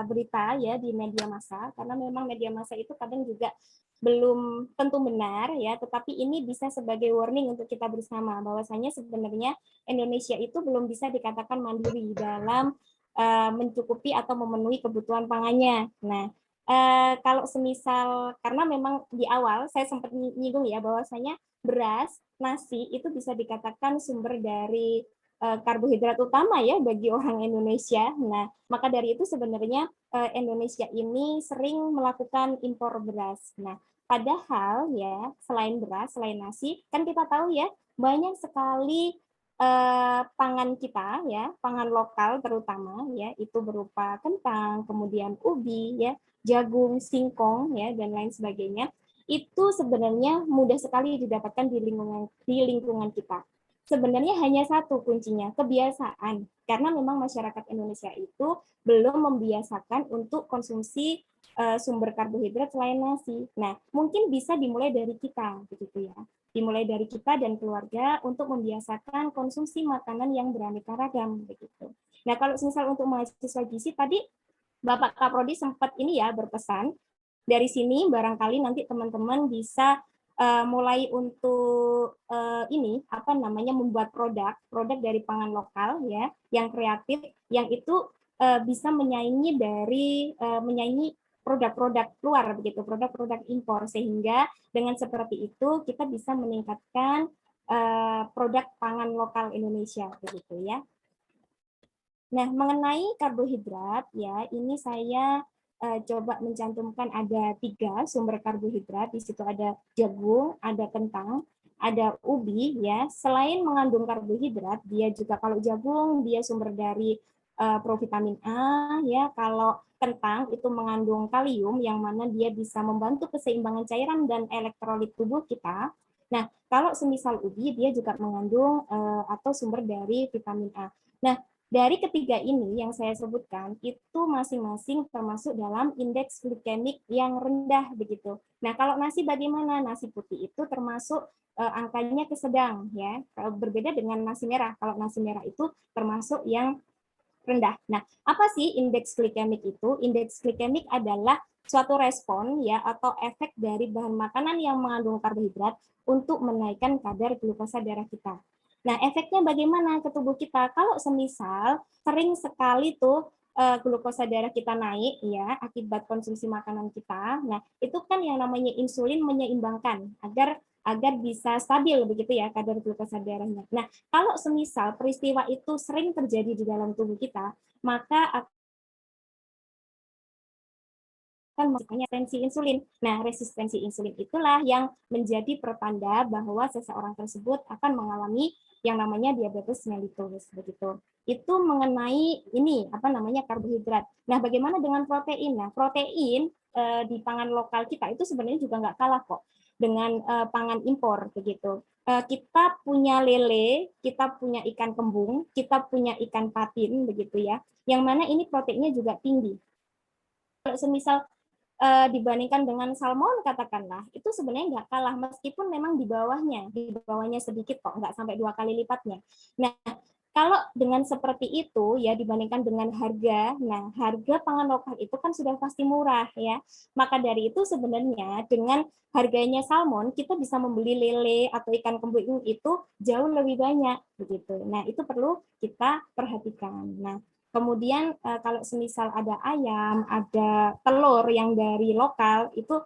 berita ya di media massa, karena memang media massa itu kadang juga belum tentu benar ya, tetapi ini bisa sebagai warning untuk kita bersama bahwasanya sebenarnya Indonesia itu belum bisa dikatakan mandiri dalam mencukupi atau memenuhi kebutuhan pangannya. Nah, kalau semisal karena memang di awal saya sempat nyinggung ya bahwasanya beras, nasi itu bisa dikatakan sumber dari karbohidrat utama ya bagi orang Indonesia. Nah, maka dari itu sebenarnya Indonesia ini sering melakukan impor beras. Nah, padahal ya selain beras, selain nasi, kan kita tahu ya banyak sekali pangan kita ya, pangan lokal terutama ya, itu berupa kentang, kemudian ubi ya, jagung, singkong ya dan lain sebagainya. Itu sebenarnya mudah sekali didapatkan di lingkungan kita. Sebenarnya hanya satu kuncinya, kebiasaan. Karena memang masyarakat Indonesia itu belum membiasakan untuk konsumsi sumber karbohidrat selain nasi. Nah, mungkin bisa dimulai dari kita, begitu ya. Dimulai dari kita dan keluarga untuk membiasakan konsumsi makanan yang beraneka ragam, begitu. Nah, kalau misal untuk mahasiswa gizi tadi Bapak Kaprodi sempat ini ya berpesan dari sini barangkali nanti teman-teman bisa mulai untuk ini apa namanya membuat produk dari pangan lokal ya yang kreatif yang itu bisa menyaingi menyaingi produk-produk luar begitu, produk-produk impor, sehingga dengan seperti itu kita bisa meningkatkan produk pangan lokal Indonesia begitu ya. Nah, mengenai karbohidrat ya, ini saya coba mencantumkan ada 3 sumber karbohidrat. Di situ ada jagung, ada kentang, ada ubi ya. Selain mengandung karbohidrat, dia juga kalau jagung dia sumber dari provitamin A ya. Kalau kentang itu mengandung kalium yang mana dia bisa membantu keseimbangan cairan dan elektrolit tubuh kita. Nah, kalau semisal ubi dia juga mengandung atau sumber dari vitamin A. Nah, dari ketiga ini yang saya sebutkan itu masing-masing termasuk dalam indeks glikemik yang rendah begitu. Nah, kalau nasi bagaimana? Nasi putih itu termasuk angkanya kesedang ya. Berbeda dengan nasi merah. Kalau nasi merah itu termasuk yang rendah. Nah, apa sih indeks glikemik itu? Indeks glikemik adalah suatu respon ya atau efek dari bahan makanan yang mengandung karbohidrat untuk menaikkan kadar glukosa darah kita. Nah, efeknya bagaimana ke tubuh kita? Kalau semisal sering sekali tuh glukosa darah kita naik ya akibat konsumsi makanan kita. Nah, itu kan yang namanya insulin menyeimbangkan agar bisa stabil begitu ya kadar glukosa darahnya. Nah, kalau semisal peristiwa itu sering terjadi di dalam tubuh kita, maka akan resistensi insulin. Nah, resistensi insulin itulah yang menjadi pertanda bahwa seseorang tersebut akan mengalami yang namanya diabetes mellitus begitu. Itu mengenai ini apa namanya karbohidrat. Nah, bagaimana dengan protein? Nah, protein di pangan lokal kita itu sebenarnya juga nggak kalah kok dengan pangan impor begitu. Kita punya lele, kita punya ikan kembung, kita punya ikan patin begitu ya. Yang mana ini proteinnya juga tinggi. Kalau semisal dibandingkan dengan salmon katakanlah itu sebenarnya nggak kalah meskipun memang di bawahnya sedikit kok, nggak sampai 2 kali lipatnya. Nah, kalau dengan seperti itu ya dibandingkan dengan harga, nah harga pangan lokal itu kan sudah pasti murah ya. Maka dari itu sebenarnya dengan harganya salmon kita bisa membeli lele atau ikan kembung itu jauh lebih banyak begitu. Nah, itu perlu kita perhatikan. Nah, kemudian kalau semisal ada ayam, ada telur yang dari lokal itu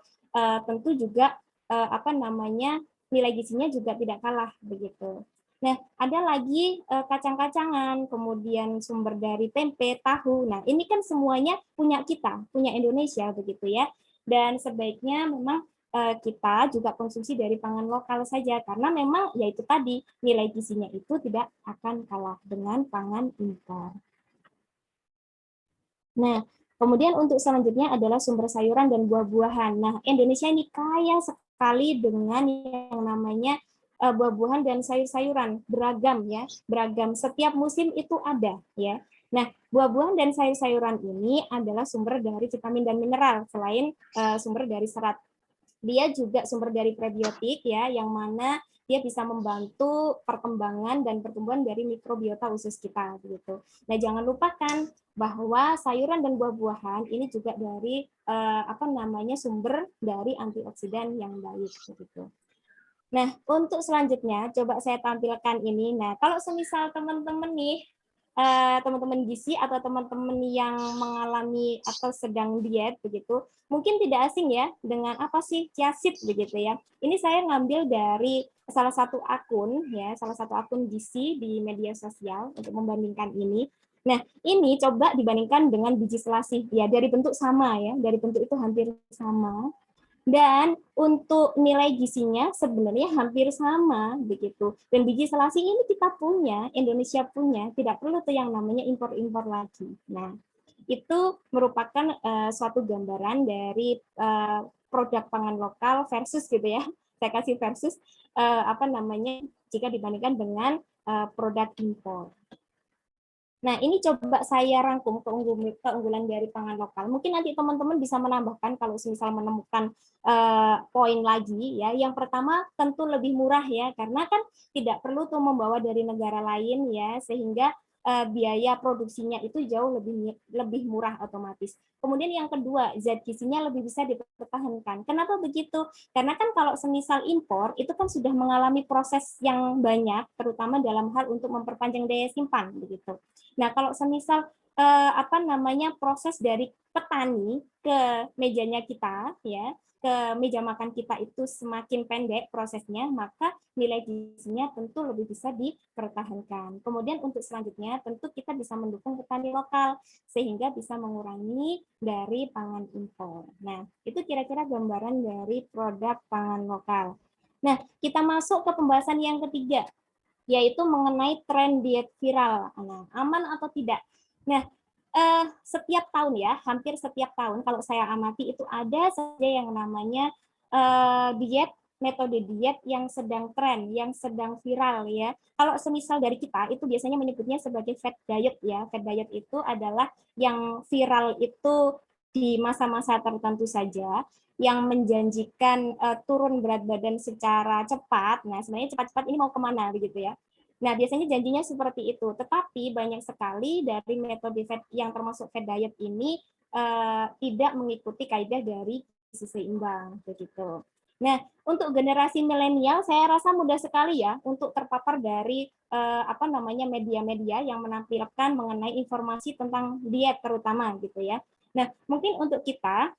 tentu juga apa namanya nilai gizinya juga tidak kalah begitu. Nah, ada lagi kacang-kacangan, kemudian sumber dari tempe, tahu. Nah, ini kan semuanya punya kita, punya Indonesia begitu ya. Dan sebaiknya memang kita juga konsumsi dari pangan lokal saja karena memang yaitu tadi nilai gizinya itu tidak akan kalah dengan pangan impor. Nah, Kemudian untuk selanjutnya adalah sumber sayuran dan buah-buahan. Nah, Indonesia ini kaya sekali dengan yang namanya buah-buahan dan sayur-sayuran, beragam ya, beragam. Setiap musim itu ada ya. Nah, buah-buahan dan sayur-sayuran ini adalah sumber dari vitamin dan mineral selain sumber dari serat. Dia juga sumber dari prebiotik ya, yang mana dia bisa membantu perkembangan dan pertumbuhan dari mikrobiota usus kita gitu. Nah, jangan lupakan bahwa sayuran dan buah-buahan ini juga dari sumber dari antioksidan yang baik gitu. Nah, untuk selanjutnya coba saya tampilkan ini. Nah, kalau semisal teman-teman nih teman-teman gizi atau teman-teman yang mengalami atau sedang diet begitu, mungkin tidak asing ya dengan apa sih chia seed begitu ya. Ini saya ngambil dari salah satu akun ya, salah satu akun gizi di media sosial untuk membandingkan ini. Nah, ini coba dibandingkan dengan biji selasih. Ya, dari bentuk sama ya, dari bentuk itu hampir sama. Dan untuk nilai gizinya sebenarnya hampir sama begitu. Dan biji selasih ini kita punya, Indonesia punya, tidak perlu tuh yang namanya impor-impor lagi. Nah, itu merupakan suatu gambaran dari produk pangan lokal versus gitu ya. Saya kasih versus jika dibandingkan dengan produk impor. Nah, ini coba saya rangkum keunggulan dari pangan lokal. Mungkin nanti teman-teman bisa menambahkan kalau misal menemukan poin lagi ya. Yang pertama tentu lebih murah ya, karena kan tidak perlu tuh membawa dari negara lain ya, sehingga biaya produksinya itu jauh lebih murah otomatis. Kemudian yang kedua, zat gizinya lebih bisa dipertahankan. Kenapa begitu? Karena kan kalau semisal impor itu kan sudah mengalami proses yang banyak, terutama dalam hal untuk memperpanjang daya simpan begitu. Nah, kalau semisal proses dari petani ke mejanya kita ya, ke meja makan kita itu semakin pendek prosesnya, maka nilai gizinya tentu lebih bisa dipertahankan. Kemudian untuk selanjutnya tentu kita bisa mendukung petani lokal sehingga bisa mengurangi dari pangan impor. Nah, itu kira-kira gambaran dari produk pangan lokal. Nah, kita masuk ke pembahasan yang ketiga, yaitu mengenai tren diet viral. Nah, aman atau tidak? Nah, setiap tahun ya, hampir setiap tahun kalau saya amati itu ada saja yang namanya metode diet yang sedang tren, yang sedang viral ya. Kalau semisal dari kita itu biasanya menyebutnya sebagai fad diet ya. Fad diet itu adalah yang viral itu di masa-masa tertentu saja, yang menjanjikan turun berat badan secara cepat. Nah, sebenarnya cepat-cepat ini mau kemana begitu ya. Nah, biasanya janjinya seperti itu. Tetapi banyak sekali dari metode yang termasuk fad diet ini tidak mengikuti kaidah dari gizi seimbang begitu. Nah, untuk generasi milenial saya rasa mudah sekali ya untuk terpapar dari media-media yang menampilkan mengenai informasi tentang diet terutama gitu ya. Nah, mungkin untuk kita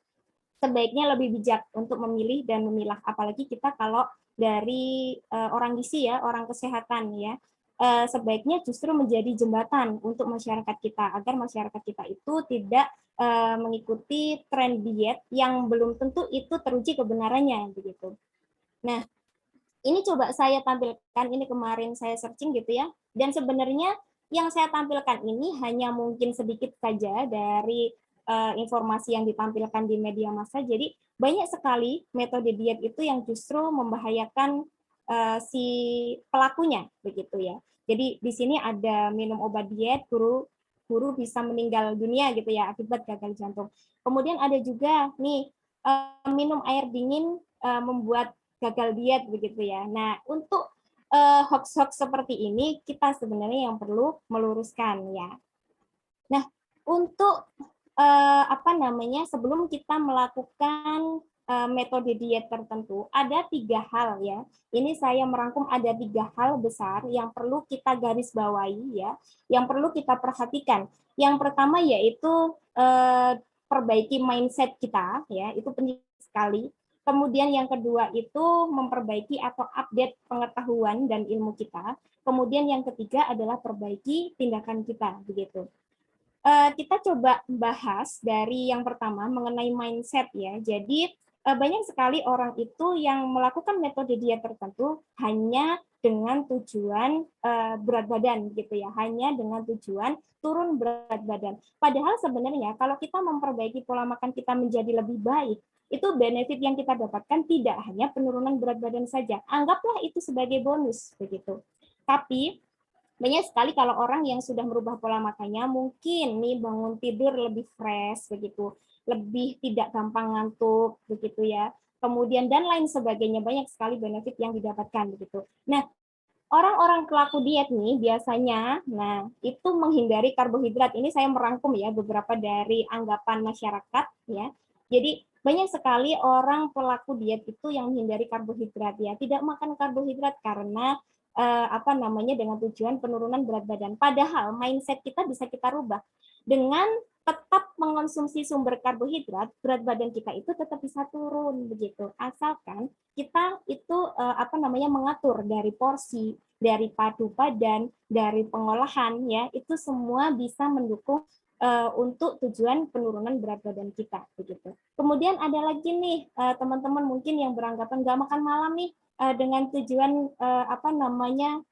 sebaiknya lebih bijak untuk memilih dan memilah, apalagi kita kalau dari orang gizi ya, orang kesehatan ya, sebaiknya justru menjadi jembatan untuk masyarakat kita agar masyarakat kita itu tidak mengikuti tren diet yang belum tentu itu teruji kebenarannya begitu. Nah, ini coba saya tampilkan, ini kemarin saya searching gitu ya, dan sebenarnya yang saya tampilkan ini hanya mungkin sedikit saja dari informasi yang ditampilkan di media massa. Jadi banyak sekali metode diet itu yang justru membahayakan si pelakunya begitu ya. Jadi di sini ada minum obat diet, guru bisa meninggal dunia gitu ya akibat gagal jantung. Kemudian ada juga nih minum air dingin membuat gagal diet begitu ya. Nah, untuk hoax-hoax seperti ini kita sebenarnya yang perlu meluruskan ya. Nah, untuk sebelum kita melakukan metode diet tertentu, ada 3 hal ya. Ini saya merangkum ada 3 hal besar yang perlu kita garis bawahi ya, yang perlu kita perhatikan. Yang pertama yaitu perbaiki mindset kita ya, itu penting sekali. Kemudian yang kedua itu memperbaiki atau update pengetahuan dan ilmu kita. Kemudian yang ketiga adalah perbaiki tindakan kita begitu. Kita coba bahas dari yang pertama mengenai mindset ya. Jadi banyak sekali orang itu yang melakukan metode diet tertentu hanya dengan tujuan berat badan gitu ya, hanya dengan tujuan turun berat badan. Padahal sebenarnya kalau kita memperbaiki pola makan kita menjadi lebih baik, itu benefit yang kita dapatkan tidak hanya penurunan berat badan saja. Anggaplah itu sebagai bonus begitu. Tapi banyak sekali kalau orang yang sudah merubah pola makannya, mungkin nih bangun tidur lebih fresh begitu, lebih tidak gampang ngantuk begitu ya. Kemudian dan lain sebagainya, banyak sekali benefit yang didapatkan begitu. Nah, orang-orang pelaku diet nih biasanya, nah itu menghindari karbohidrat. Ini saya merangkum ya beberapa dari anggapan masyarakat ya. Jadi banyak sekali orang pelaku diet itu yang menghindari karbohidrat ya, tidak makan karbohidrat karena dengan tujuan penurunan berat badan. Padahal mindset kita bisa kita rubah dengan tetap mengonsumsi sumber karbohidrat, berat badan kita itu tetap bisa turun begitu. Asalkan kita itu mengatur dari porsi, dari padu padan, dari pengolahan ya, itu semua bisa mendukung untuk tujuan penurunan berat badan kita begitu. Kemudian ada lagi nih teman-teman mungkin yang beranggapan nggak makan malam nih dengan tujuan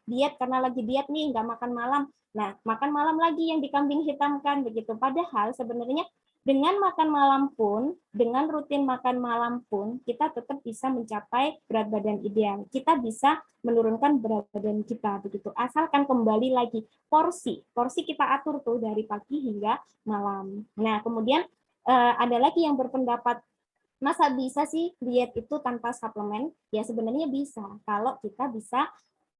diet karena lagi diet nih nggak makan malam. Nah, makan malam lagi yang dikambing hitamkan begitu. Padahal sebenarnya dengan makan malam pun, dengan rutin makan malam pun, kita tetap bisa mencapai berat badan ideal. Kita bisa menurunkan berat badan kita begitu. Asalkan kembali lagi porsi kita atur tuh dari pagi hingga malam. Nah, kemudian ada lagi yang berpendapat masa bisa sih diet itu tanpa suplemen? Ya sebenarnya bisa, kalau kita bisa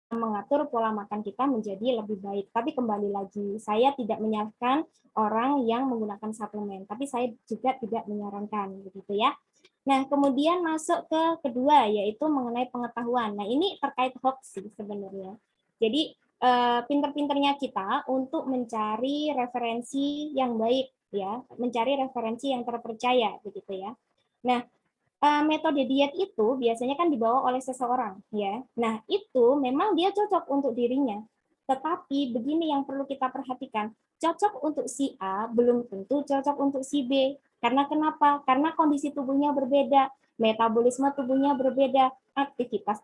mengatur pola makan kita menjadi lebih baik. Tapi kembali lagi, saya tidak menyalahkan orang yang menggunakan suplemen, tapi saya juga tidak menyarankan, begitu ya. Nah, kemudian masuk ke kedua, yaitu mengenai pengetahuan. Nah, ini terkait hoax sih sebenarnya. Jadi, pinter-pinternya kita untuk mencari referensi yang baik, ya, mencari referensi yang terpercaya, begitu ya. Nah, metode diet itu biasanya kan dibawa oleh seseorang, ya. Nah, itu memang dia cocok untuk dirinya. Tetapi begini yang perlu kita perhatikan, cocok untuk si A belum tentu cocok untuk si B. Karena kenapa? Karena kondisi tubuhnya berbeda, metabolisme tubuhnya berbeda, aktivitas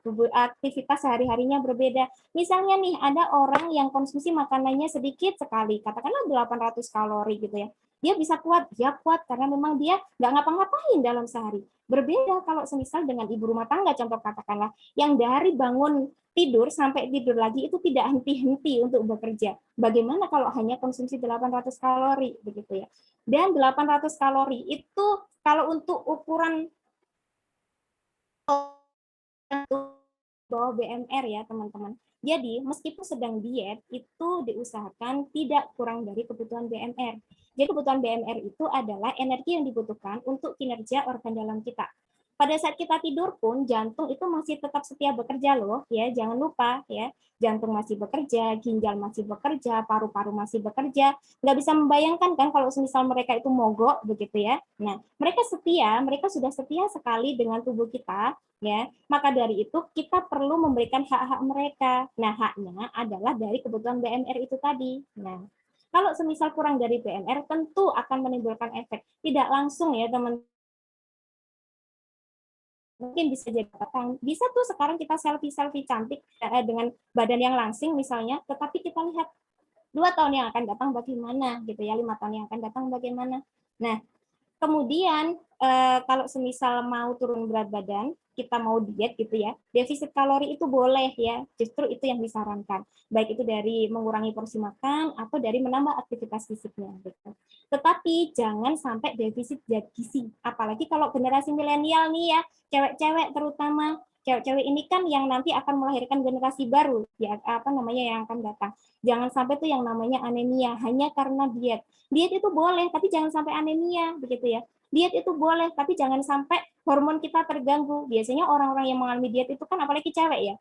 sehari-harinya berbeda. Misalnya nih, ada orang yang konsumsi makanannya sedikit sekali, katakanlah 800 kalori gitu ya. Dia bisa kuat, dia kuat karena memang dia nggak ngapa-ngapain dalam sehari. Berbeda kalau semisal dengan ibu rumah tangga, contoh katakanlah, yang dari bangun tidur sampai tidur lagi itu tidak henti-henti untuk bekerja. Bagaimana kalau hanya konsumsi 800 kalori begitu ya. Dan 800 kalori itu kalau untuk ukuran bawah BMR ya teman-teman. Jadi meskipun sedang diet itu diusahakan tidak kurang dari kebutuhan BMR. Jadi kebutuhan BMR itu adalah energi yang dibutuhkan untuk kinerja organ dalam kita. Pada saat kita tidur pun jantung itu masih tetap setia bekerja loh ya, jangan lupa ya. Jantung masih bekerja, ginjal masih bekerja, paru-paru masih bekerja. Nggak bisa membayangkan kan kalau misal mereka itu mogok begitu ya. Nah, mereka setia, mereka sudah setia sekali dengan tubuh kita ya. Maka dari itu kita perlu memberikan hak-hak mereka. Nah, haknya adalah dari kebutuhan BMR itu tadi. Nah, kalau semisal kurang dari BMR tentu akan menimbulkan efek. Tidak langsung ya teman-teman. Mungkin bisa jadi bisa tuh sekarang kita selfie cantik dengan badan yang langsing misalnya, tetapi kita lihat 2 tahun yang akan datang bagaimana gitu ya, 5 tahun yang akan datang bagaimana. Nah, kemudian kalau semisal mau turun berat badan, kita mau diet gitu ya, defisit kalori itu boleh ya, justru itu yang disarankan. Baik itu dari mengurangi porsi makan atau dari menambah aktivitas fisiknya gitu. Tetapi jangan sampai defisit zat gizi, apalagi kalau generasi milenial nih ya, cewek-cewek terutama. Cewek-cewek ini kan yang nanti akan melahirkan generasi baru ya yang akan datang. Jangan sampai tuh yang namanya anemia hanya karena diet. Diet itu boleh tapi jangan sampai anemia begitu ya. Diet itu boleh tapi jangan sampai hormon kita terganggu. Biasanya orang-orang yang mengalami diet itu kan apalagi cewek ya,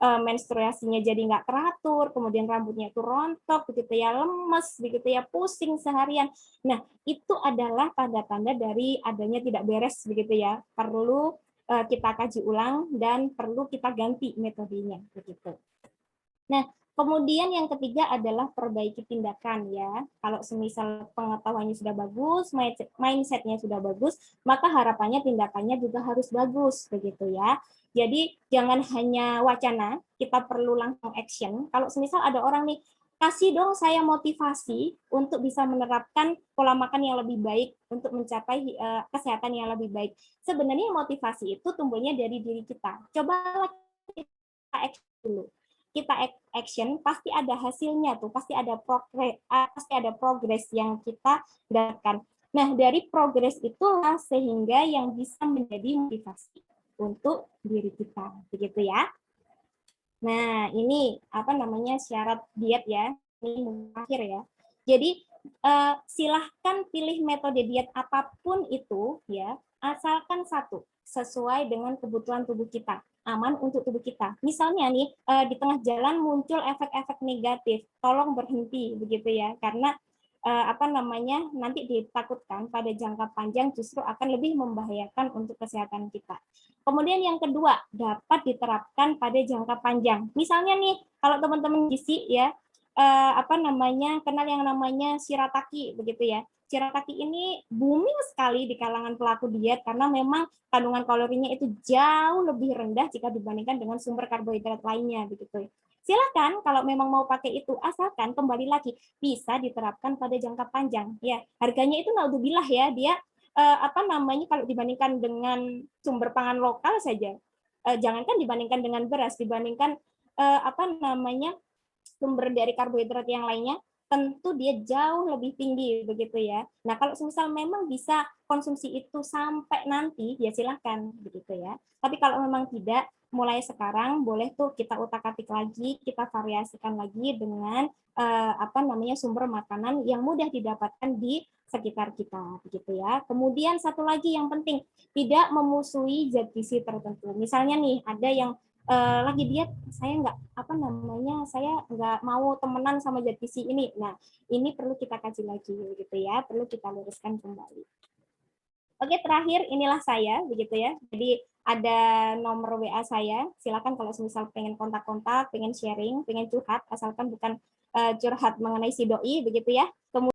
menstruasinya jadi nggak teratur, kemudian rambutnya itu rontok begitu ya, lemes begitu ya, pusing seharian. Nah, itu adalah tanda-tanda dari adanya tidak beres begitu ya. Perlu kita kaji ulang dan perlu kita ganti metodenya begitu. Nah, Kemudian yang ketiga adalah perbaiki tindakan ya. Kalau semisal pengetahuannya sudah bagus, mindsetnya sudah bagus, maka harapannya tindakannya juga harus bagus begitu ya. Jadi jangan hanya wacana, kita perlu langsung action. Kalau semisal ada orang nih, kasih dong saya motivasi untuk bisa menerapkan pola makan yang lebih baik untuk mencapai kesehatan yang lebih baik. Sebenarnya motivasi itu tumbuhnya dari diri kita. Cobalah kita action dulu. Kita action pasti ada hasilnya tuh, pasti ada progres yang kita dapatkan. Nah, dari progres itulah sehingga yang bisa menjadi motivasi untuk diri kita, begitu ya. Nah, ini apa namanya syarat diet ya, ini akhir ya. Jadi silahkan pilih metode diet apapun itu ya, asalkan satu sesuai dengan kebutuhan tubuh kita, aman untuk tubuh kita. Misalnya nih di tengah jalan muncul efek-efek negatif, tolong berhenti begitu ya, karena apa namanya nanti ditakutkan pada jangka panjang justru akan lebih membahayakan untuk kesehatan kita. Kemudian yang kedua dapat diterapkan pada jangka panjang. Misalnya nih kalau teman-teman gizi ya apa namanya kenal yang namanya shirataki begitu ya. Shirataki ini booming sekali di kalangan pelaku diet karena memang kandungan kalorinya itu jauh lebih rendah jika dibandingkan dengan sumber karbohidrat lainnya begitu. Silakan kalau memang mau pakai itu, asalkan kembali lagi bisa diterapkan pada jangka panjang. Ya, harganya itu naudzubillah ya, dia apa namanya kalau dibandingkan dengan sumber pangan lokal saja, jangankan dibandingkan dengan beras, dibandingkan apa namanya sumber dari karbohidrat yang lainnya, tentu dia jauh lebih tinggi begitu ya. Nah, kalau misal memang bisa konsumsi itu sampai nanti, ya silahkan begitu ya. Tapi kalau memang tidak, mulai sekarang boleh tuh kita utak-atik lagi, kita variasikan lagi dengan apa namanya sumber makanan yang mudah didapatkan di sekitar kita begitu ya. Kemudian satu lagi yang penting, tidak memusuhi zat gizi tertentu. Misalnya nih ada yang lagi diet, saya nggak apa namanya, saya nggak mau temenan sama zat gizi ini. Nah, ini perlu kita kaji lagi gitu ya, perlu kita luruskan kembali. Oke, terakhir inilah saya begitu ya. Jadi ada nomor WA saya. Silakan kalau misal pengen kontak-kontak, pengen sharing, pengen curhat, asalkan bukan curhat mengenai si doi begitu ya. Kemudian